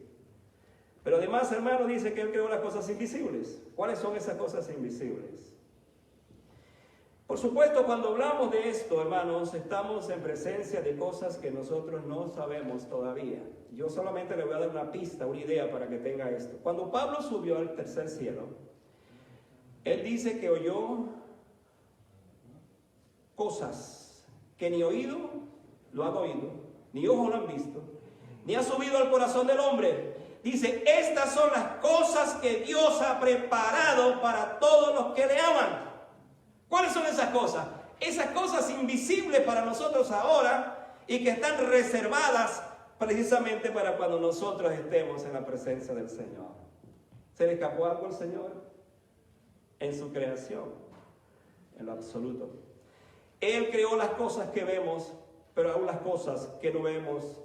Pero además, hermano, dice que Él creó las cosas invisibles. ¿Cuáles son esas cosas invisibles? Por supuesto, cuando hablamos de esto, hermanos, estamos en presencia de cosas que nosotros no sabemos todavía. Yo solamente le voy a dar una pista, una idea para que tenga esto. Cuando Pablo subió al tercer cielo, él dice que oyó cosas que ni oído lo han oído, ni ojos lo han visto, ni ha subido al corazón del hombre. Dice, estas son las cosas que Dios ha preparado para todos los que le aman. ¿Cuáles son esas cosas? Esas cosas invisibles para nosotros ahora y que están reservadas precisamente para cuando nosotros estemos en la presencia del Señor. ¿Se le escapó algo al Señor? En su creación, en lo absoluto. Él creó las cosas que vemos, pero aún las cosas que no vemos.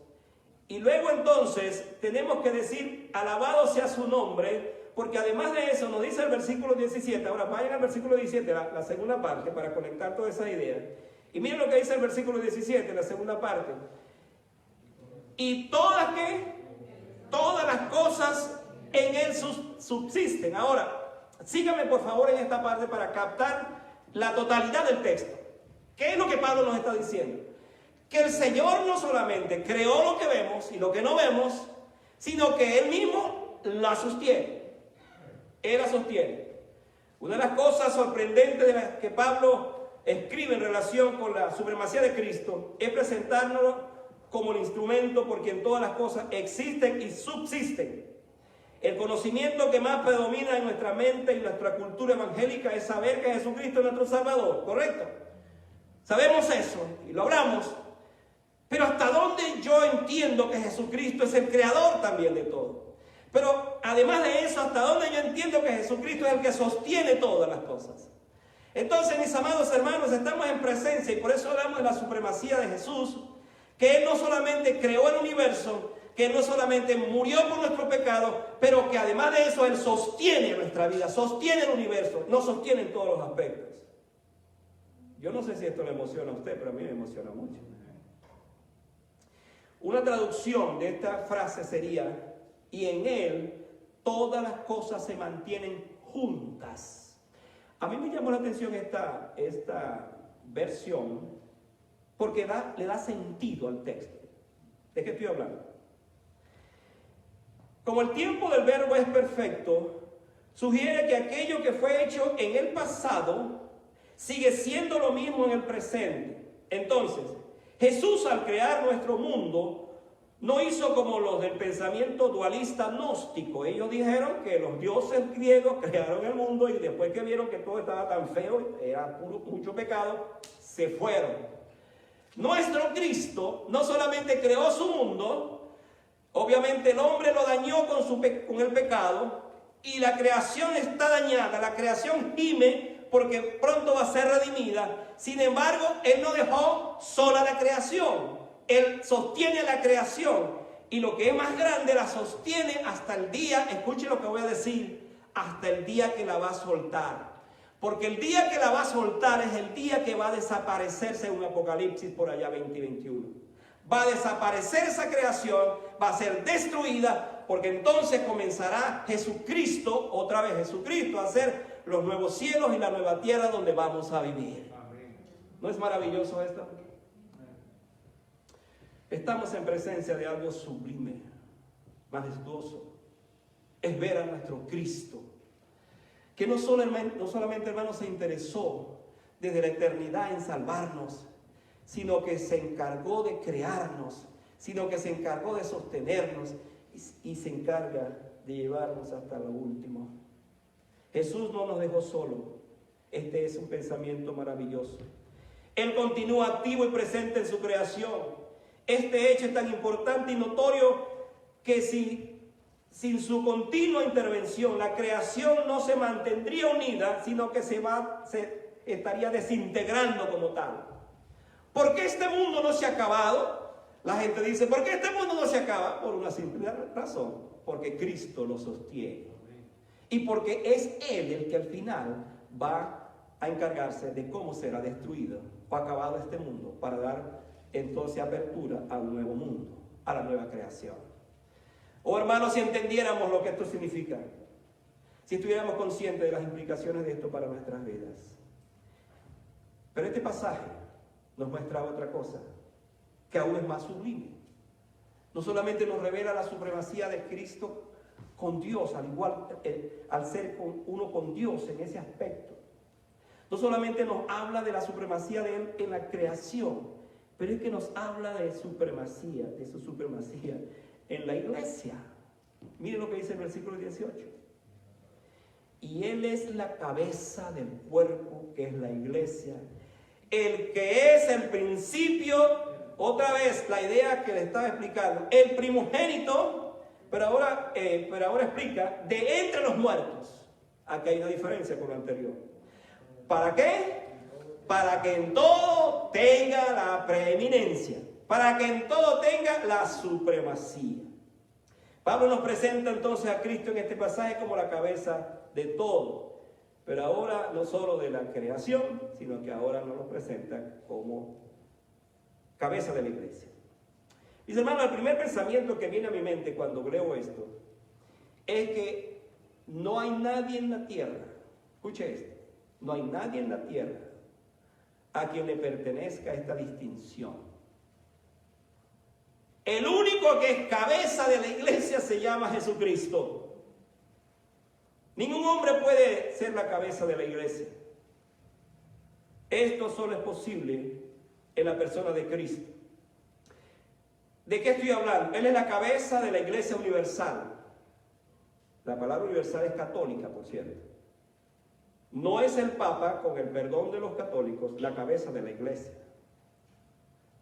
Y luego entonces tenemos que decir, alabado sea su nombre, porque además de eso nos dice el versículo 17, ahora vayan al versículo 17, la segunda parte, para conectar toda esa idea. Y miren lo que dice el versículo 17, la segunda parte. Y todas las cosas en él subsisten. Ahora, síganme por favor en esta parte para captar la totalidad del texto. ¿Qué es lo que Pablo nos está diciendo? Que el Señor no solamente creó lo que vemos y lo que no vemos, sino que Él mismo la sostiene. Él la sostiene. Una de las cosas sorprendentes de las que Pablo escribe en relación con la supremacía de Cristo es presentárnoslo como el instrumento por quien todas las cosas existen y subsisten. El conocimiento que más predomina en nuestra mente y nuestra cultura evangélica es saber que Jesucristo es nuestro Salvador, ¿correcto? Sabemos eso y lo hablamos, pero ¿hasta dónde yo entiendo que Jesucristo es el creador también de todo? Pero además de eso, ¿hasta dónde yo entiendo que Jesucristo es el que sostiene todas las cosas? Entonces, mis amados hermanos, estamos en presencia y por eso hablamos de la supremacía de Jesús, que Él no solamente creó el universo, que Él no solamente murió por nuestro pecado, pero que además de eso Él sostiene nuestra vida, sostiene el universo, nos sostiene en todos los aspectos. Yo no sé si esto le emociona a usted, pero a mí me emociona mucho. Una traducción de esta frase sería: y en Él todas las cosas se mantienen juntas. A mí me llamó la atención esta versión porque le da sentido al texto. ¿De qué estoy hablando? Como el tiempo del verbo es perfecto, sugiere que aquello que fue hecho en el pasado sigue siendo lo mismo en el presente. Entonces, Jesús al crear nuestro mundo no hizo como los del pensamiento dualista gnóstico. Ellos dijeron que los dioses griegos crearon el mundo y después que vieron que todo estaba tan feo, era mucho pecado, se fueron. Nuestro Cristo no solamente creó su mundo, obviamente el hombre lo dañó con el pecado y la creación está dañada, la creación gime porque pronto va a ser redimida. Sin embargo, Él no dejó sola la creación. Él sostiene la creación y lo que es más grande la sostiene hasta el día, escuchen lo que voy a decir, hasta el día que la va a soltar. Porque el día que la va a soltar es el día que va a desaparecer según Apocalipsis por allá 2021. Va a desaparecer esa creación, va a ser destruida, porque entonces comenzará Jesucristo, otra vez Jesucristo, a hacer los nuevos cielos y la nueva tierra donde vamos a vivir. ¿No es maravilloso esto? Estamos en presencia de algo sublime, majestuoso. Es ver a nuestro Cristo, que no solamente, hermanos, se interesó desde la eternidad en salvarnos, sino que se encargó de crearnos, sino que se encargó de sostenernos y se encarga de llevarnos hasta lo último. Jesús no nos dejó solo. Este es un pensamiento maravilloso. Él continúa activo y presente en su creación. Este hecho es tan importante y notorio que sin su continua intervención, la creación no se mantendría unida, sino que se estaría desintegrando como tal. ¿Por qué este mundo no se ha acabado? La gente dice, ¿por qué este mundo no se acaba? Por una simple razón, porque Cristo lo sostiene. Y porque es Él el que al final va a encargarse de cómo será destruido o acabado este mundo, para dar entonces apertura a un nuevo mundo, a la nueva creación. Oh hermanos, si entendiéramos lo que esto significa, si estuviéramos conscientes de las implicaciones de esto para nuestras vidas. Pero este pasaje nos muestra otra cosa, que aún es más sublime. No solamente nos revela la supremacía de Cristo con Dios, al igual al ser uno con Dios en ese aspecto. No solamente nos habla de la supremacía de Él en la creación, pero es que nos habla de su supremacía en la iglesia. Miren lo que dice el versículo 18. Y Él es la cabeza del cuerpo, que es la iglesia, el que es el principio, otra vez la idea que le estaba explicando, el primogénito, pero ahora explica, de entre los muertos. Aquí hay una diferencia con lo anterior. ¿Para qué? Para que en todo tenga la preeminencia, para que en todo tenga la supremacía. Pablo nos presenta entonces a Cristo en este pasaje como la cabeza de todo, pero ahora no solo de la creación, sino que ahora nos lo presenta como cabeza de la iglesia. Mis hermanos, el primer pensamiento que viene a mi mente cuando leo esto es que no hay nadie en la tierra, escuche esto, no hay nadie en la tierra a quien le pertenezca esta distinción. El único que es cabeza de la iglesia se llama Jesucristo. Ningún hombre puede ser la cabeza de la iglesia. Esto solo es posible en la persona de Cristo. ¿De qué estoy hablando? Él es la cabeza de la iglesia universal. La palabra universal es católica, por cierto. No es el Papa, con el perdón de los católicos, la cabeza de la iglesia.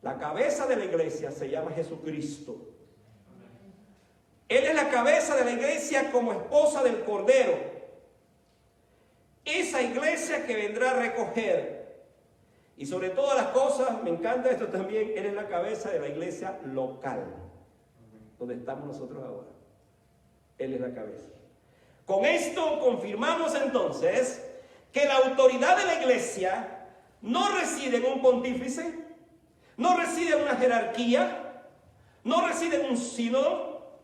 La cabeza de la iglesia se llama Jesucristo. Él es la cabeza de la iglesia como esposa del Cordero. Esa iglesia que vendrá a recoger. Y sobre todas las cosas, me encanta esto también, Él es la cabeza de la iglesia local, donde estamos nosotros ahora. Él es la cabeza. Con esto confirmamos entonces que la autoridad de la iglesia no reside en un pontífice, no reside en una jerarquía, no reside en un sínodo,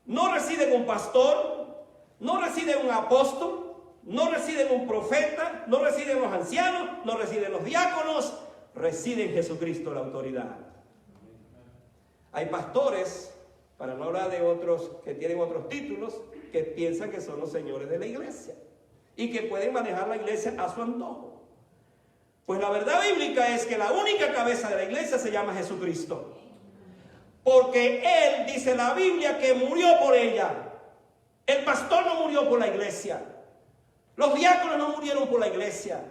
no reside en un pastor, no reside en un apóstol, no reside en un profeta, no reside en los ancianos, no reside en los diáconos, reside en Jesucristo la autoridad. Hay pastores, para no hablar de otros que tienen otros títulos, que piensan que son los señores de la iglesia y que pueden manejar la iglesia a su antojo. Pues la verdad bíblica es que la única cabeza de la iglesia se llama Jesucristo. Porque Él, dice la Biblia, que murió por ella. El pastor no murió por la iglesia. Los diáconos no murieron por la iglesia.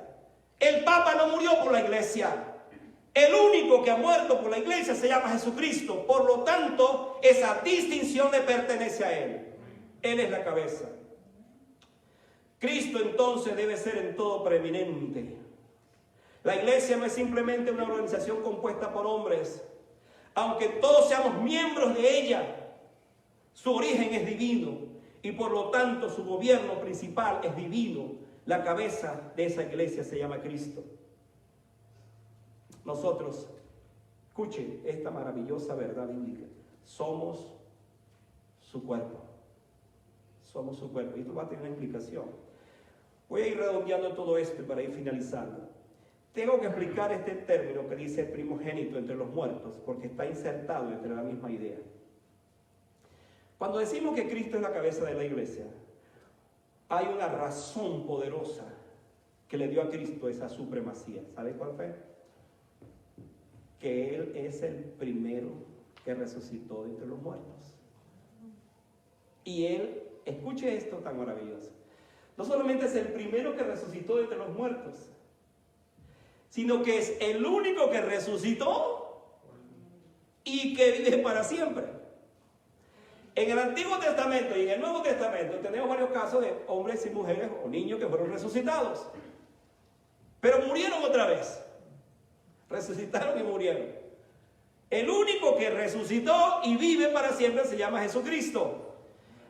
El Papa no murió por la iglesia. El único que ha muerto por la iglesia se llama Jesucristo. Por lo tanto, esa distinción le pertenece a Él. Él es la cabeza. Cristo entonces debe ser en todo preeminente. La iglesia no es simplemente una organización compuesta por hombres. Aunque todos seamos miembros de ella, su origen es divino y por lo tanto su gobierno principal es divino. La cabeza de esa iglesia se llama Cristo. Nosotros, escuche esta maravillosa verdad bíblica, somos su cuerpo. Somos su cuerpo. Y esto va a tener una implicación. Voy a ir redondeando todo esto para ir finalizando. Tengo que explicar este término que dice primogénito entre los muertos, porque está insertado entre la misma idea. Cuando decimos que Cristo es la cabeza de la iglesia, hay una razón poderosa que le dio a Cristo esa supremacía. ¿Sabe cuál fue? Que Él es el primero que resucitó de entre los muertos. Y Él, escuche esto tan maravilloso, no solamente es el primero que resucitó de entre los muertos, sino que es el único que resucitó y que vive para siempre. En el Antiguo Testamento y en el Nuevo Testamento tenemos varios casos de hombres y mujeres o niños que fueron resucitados, pero murieron otra vez. Resucitaron y murieron. El único que resucitó y vive para siempre se llama Jesucristo.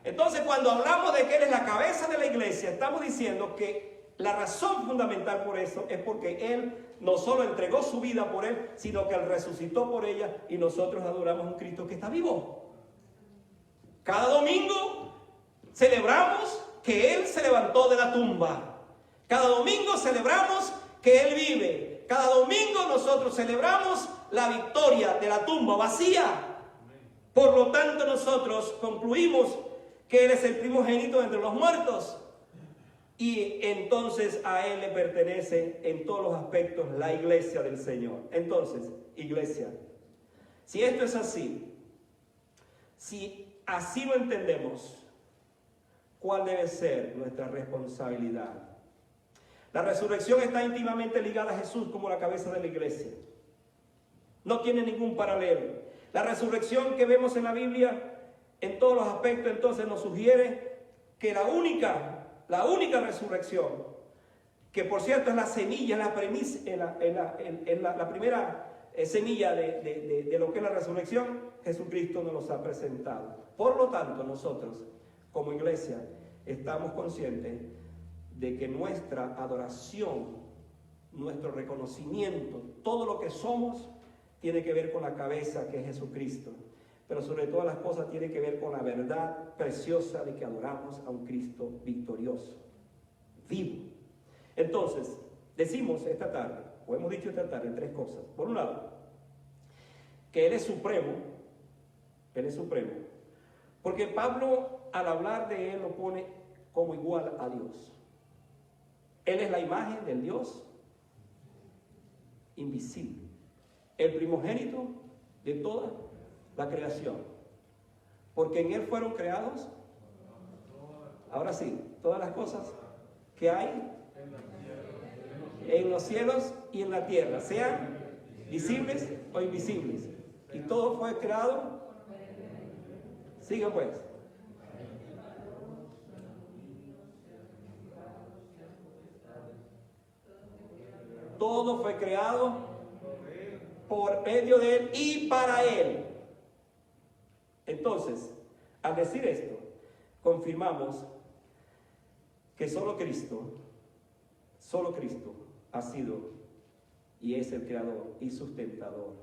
Entonces, cuando hablamos de que Él es la cabeza de la iglesia, estamos diciendo que la razón fundamental por eso es porque Él no solo entregó su vida por Él, sino que Él resucitó por ella y nosotros adoramos a un Cristo que está vivo. Cada domingo celebramos que Él se levantó de la tumba. Cada domingo celebramos que Él vive. Cada domingo nosotros celebramos la victoria de la tumba vacía. Por lo tanto, nosotros concluimos que Él es el primogénito entre los muertos. Y entonces a Él le pertenece en todos los aspectos la iglesia del Señor. Entonces, iglesia, si esto es así, si así lo entendemos, ¿cuál debe ser nuestra responsabilidad? La resurrección está íntimamente ligada a Jesús como la cabeza de la iglesia. No tiene ningún paralelo. La resurrección que vemos en la Biblia, en todos los aspectos, entonces nos sugiere que la única resurrección, que por cierto es la semilla, la premisa, la primera semilla de lo que es la resurrección, Jesucristo nos los ha presentado. Por lo tanto, nosotros como iglesia estamos conscientes de que nuestra adoración, nuestro reconocimiento, todo lo que somos, tiene que ver con la cabeza que es Jesucristo. Pero sobre todas las cosas tiene que ver con la verdad preciosa de que adoramos a un Cristo victorioso, vivo. Entonces, decimos esta tarde, o hemos dicho esta tarde, tres cosas. Por un lado, que Él es supremo, porque Pablo al hablar de Él lo pone como igual a Dios. Él es la imagen del Dios invisible, el primogénito de toda la creación, porque en Él fueron creados, ahora sí, todas las cosas que hay en los cielos y en la tierra, sean visibles o invisibles, y todo fue creado. Sigan pues. Todo fue creado por medio de Él y para Él. Entonces, al decir esto, confirmamos que solo Cristo ha sido y es el creador y sustentador.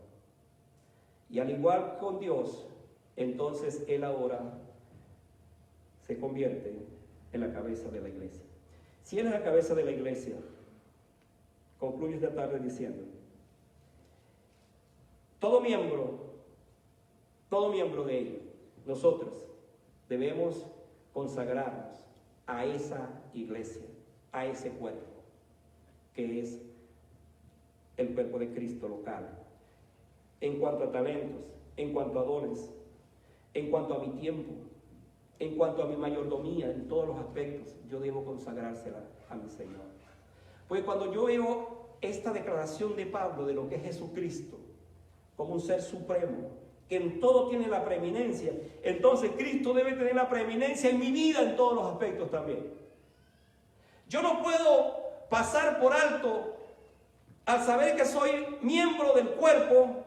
Y al igual con Dios, entonces Él ahora se convierte en la cabeza de la iglesia. Si Él es la cabeza de la iglesia, concluyo esta tarde diciendo, todo miembro de ella, nosotros debemos consagrarnos a esa iglesia, a ese cuerpo, que es el cuerpo de Cristo local. En cuanto a talentos, en cuanto a dones, en cuanto a mi tiempo, en cuanto a mi mayordomía, en todos los aspectos, yo debo consagrársela a mi Señor. Porque cuando yo veo esta declaración de Pablo de lo que es Jesucristo, como un ser supremo, que en todo tiene la preeminencia, entonces Cristo debe tener la preeminencia en mi vida en todos los aspectos también. Yo no puedo pasar por alto al saber que soy miembro del cuerpo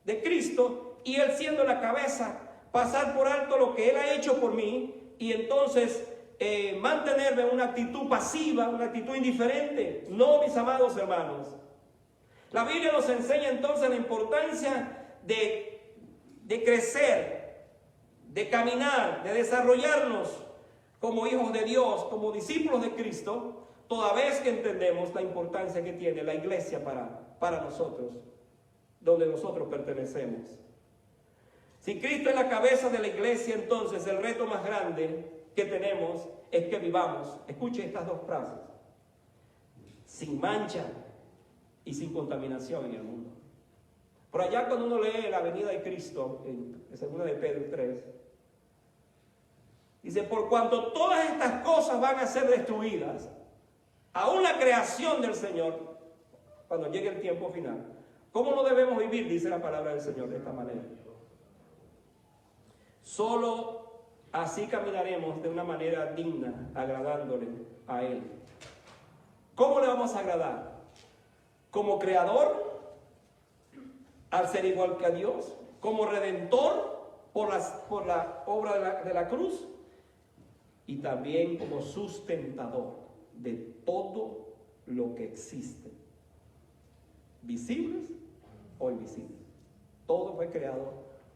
de Cristo y Él siendo la cabeza, pasar por alto lo que Él ha hecho por mí y entonces mantenerme en una actitud pasiva, una actitud indiferente. No, mis amados hermanos. La Biblia nos enseña entonces la importancia de crecer, de caminar, de desarrollarnos como hijos de Dios, como discípulos de Cristo, toda vez que entendemos la importancia que tiene la iglesia para nosotros, donde nosotros pertenecemos. Si Cristo es la cabeza de la iglesia, entonces el reto más grande que tenemos es que vivamos, escuchen estas dos frases, sin mancha y sin contaminación en el mundo. Por allá cuando uno lee la venida de Cristo, en 2 de Pedro 3, Dice, por cuanto todas estas cosas van a ser destruidas, aún la creación del Señor, cuando llegue el tiempo final. ¿Cómo no debemos vivir? Dice la palabra del Señor de esta manera. Solo así caminaremos de una manera digna, agradándole a Él. ¿Cómo le vamos a agradar? Como creador, al ser igual que a Dios, como redentor por la obra de la cruz, y también como sustentador de todo lo que existe, visibles o invisibles. Todo fue creado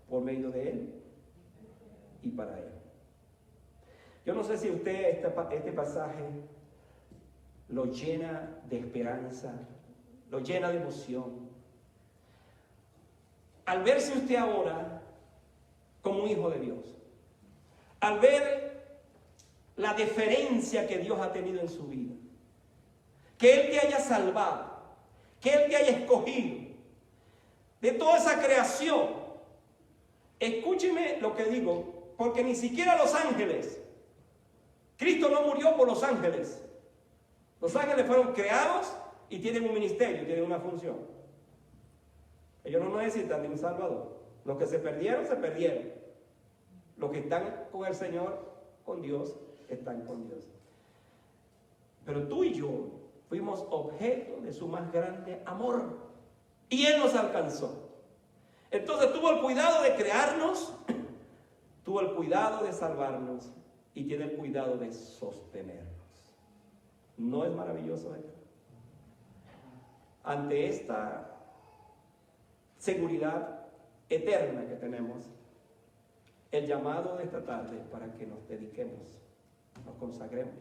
por medio de Él y para Él. Yo no sé si usted este pasaje lo llena de esperanza, lo llena de emoción. Al verse usted ahora como un hijo de Dios, al ver la deferencia que Dios ha tenido en su vida, que Él te haya salvado, que Él te haya escogido de toda esa creación. Escúcheme lo que digo, porque ni siquiera los ángeles, Cristo no murió por los ángeles. Los ángeles fueron creados y tienen un ministerio, tienen una función. Ellos no necesitan de un Salvador. Los que se perdieron, se perdieron. Los que están con el Señor, con Dios, están con Dios. Pero tú y yo fuimos objeto de su más grande amor. Y Él nos alcanzó. Entonces tuvo el cuidado de crearnos, tuvo el cuidado de salvarnos y tiene el cuidado de sostenernos. ¿No es maravilloso esto? Ante esta seguridad eterna que tenemos, el llamado de esta tarde es para que nos dediquemos, nos consagremos.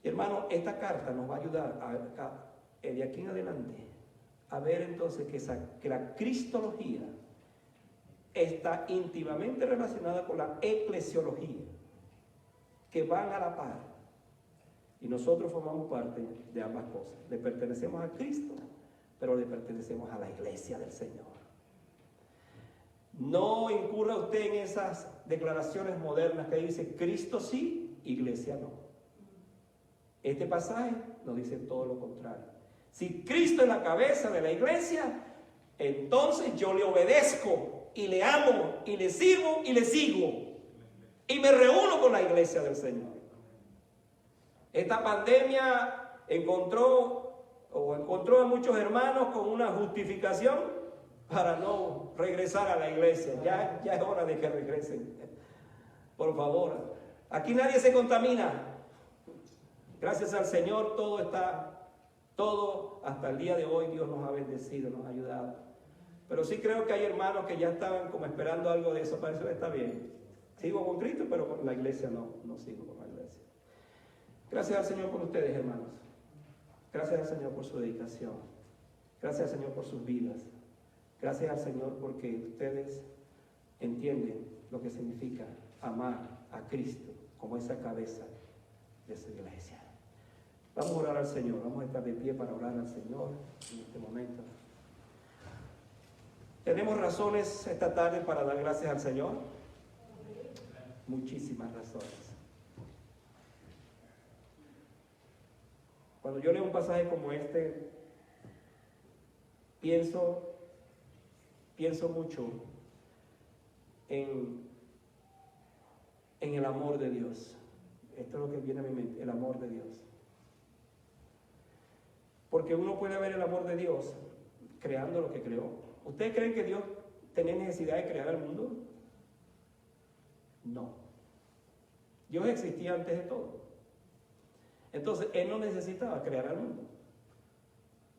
Y hermano, esta carta nos va a ayudar de aquí en adelante a ver entonces que la cristología está íntimamente relacionada con la eclesiología, que van a la par. Y nosotros formamos parte de ambas cosas. Le pertenecemos a Cristo, pero le pertenecemos a la iglesia del Señor. No incurra usted en esas declaraciones modernas que dice Cristo sí, iglesia no. Este pasaje nos dice todo lo contrario. Si Cristo es la cabeza de la iglesia, entonces yo le obedezco y le amo y le sirvo y le sigo. Y me reúno con la iglesia del Señor. Esta pandemia encontró a muchos hermanos con una justificación para no regresar a la iglesia. Ya es hora de que regresen. Por favor. Aquí nadie se contamina. Gracias al Señor todo hasta el día de hoy Dios nos ha bendecido, nos ha ayudado. Pero sí creo que hay hermanos que ya estaban como esperando algo de eso. Para eso está bien. Sigo con Cristo, pero con la iglesia no sigo con la iglesia. Gracias al Señor por ustedes, hermanos. Gracias al Señor por su dedicación. Gracias al Señor por sus vidas. Gracias al Señor porque ustedes entienden lo que significa amar a Cristo como esa cabeza de su iglesia. Vamos a orar al Señor. Vamos a estar de pie para orar al Señor en este momento. ¿Tenemos razones esta tarde para dar gracias al Señor? Muchísimas razones. Cuando yo leo un pasaje como este, pienso mucho en el amor de Dios. Esto es lo que viene a mi mente, el amor de Dios. Porque uno puede ver el amor de Dios creando lo que creó. ¿Ustedes creen que Dios tenía necesidad de crear el mundo? No. Dios existía antes de todo. Entonces, Él no necesitaba crear al mundo.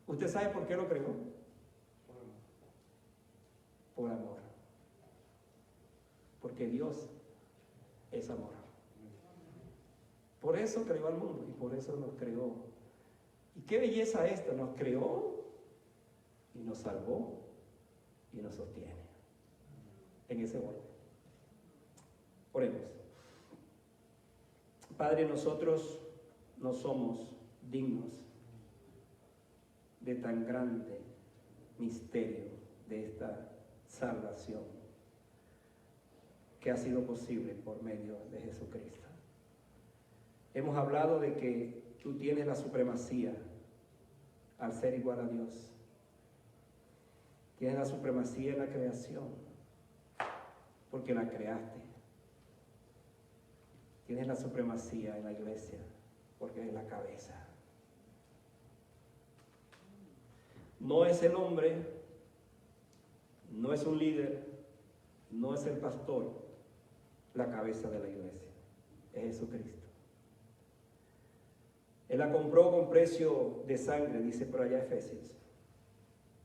¿Usted sabe por qué lo creó? Por amor. Porque Dios es amor. Por eso creó al mundo y por eso nos creó. Y qué belleza esta, nos creó y nos salvó y nos sostiene en ese orden. Oremos. Padre, nosotros no somos dignos de tan grande misterio de esta salvación que ha sido posible por medio de Jesucristo. Hemos hablado de que tú tienes la supremacía al ser igual a Dios. Tienes la supremacía en la creación, porque la creaste. Tienes la supremacía en la iglesia, porque es la cabeza. No es el hombre, no es un líder, no es el pastor, la cabeza de la iglesia, es Jesucristo. Él la compró con precio de sangre, dice por allá Efesios,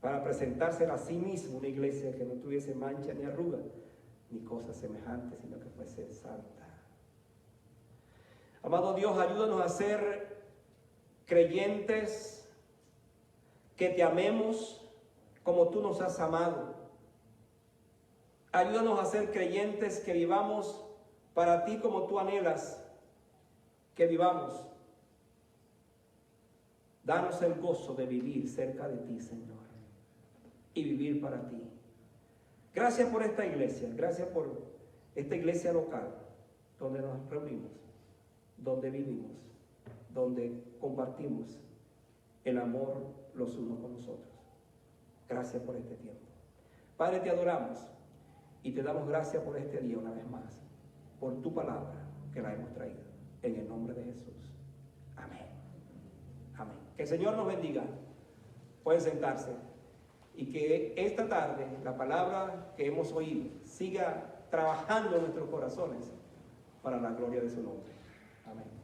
para presentársela a sí mismo una iglesia que no tuviese mancha ni arruga, ni cosas semejantes, sino que fuese santa. Amado Dios, ayúdanos a ser creyentes que te amemos como tú nos has amado. Ayúdanos a ser creyentes que vivamos para ti como tú anhelas que vivamos. Danos el gozo de vivir cerca de ti, Señor, y vivir para ti. Gracias por esta iglesia, gracias por esta iglesia local, donde nos reunimos, donde vivimos, donde compartimos el amor los unos con los otros. Gracias por este tiempo. Padre, te adoramos y te damos gracias por este día una vez más, por tu palabra que la hemos traído. En el nombre de Jesús. Amén. Amén. Que el Señor nos bendiga. Pueden sentarse. Y que esta tarde la palabra que hemos oído siga trabajando en nuestros corazones para la gloria de su nombre. Amén.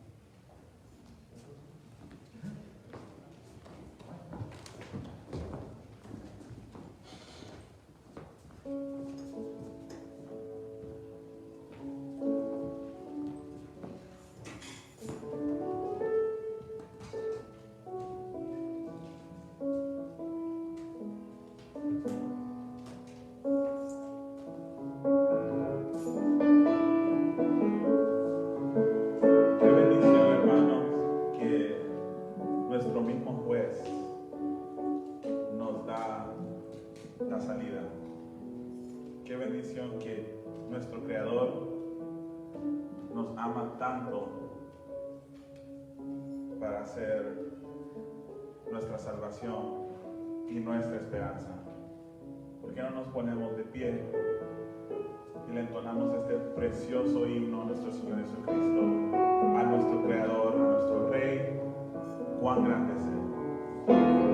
Que nuestro Creador nos ama tanto para hacer nuestra salvación y nuestra esperanza. ¿Por qué no nos ponemos de pie y le entonamos este precioso himno a nuestro Señor Jesucristo, a nuestro Creador, a nuestro Rey? Cuán grande es Él.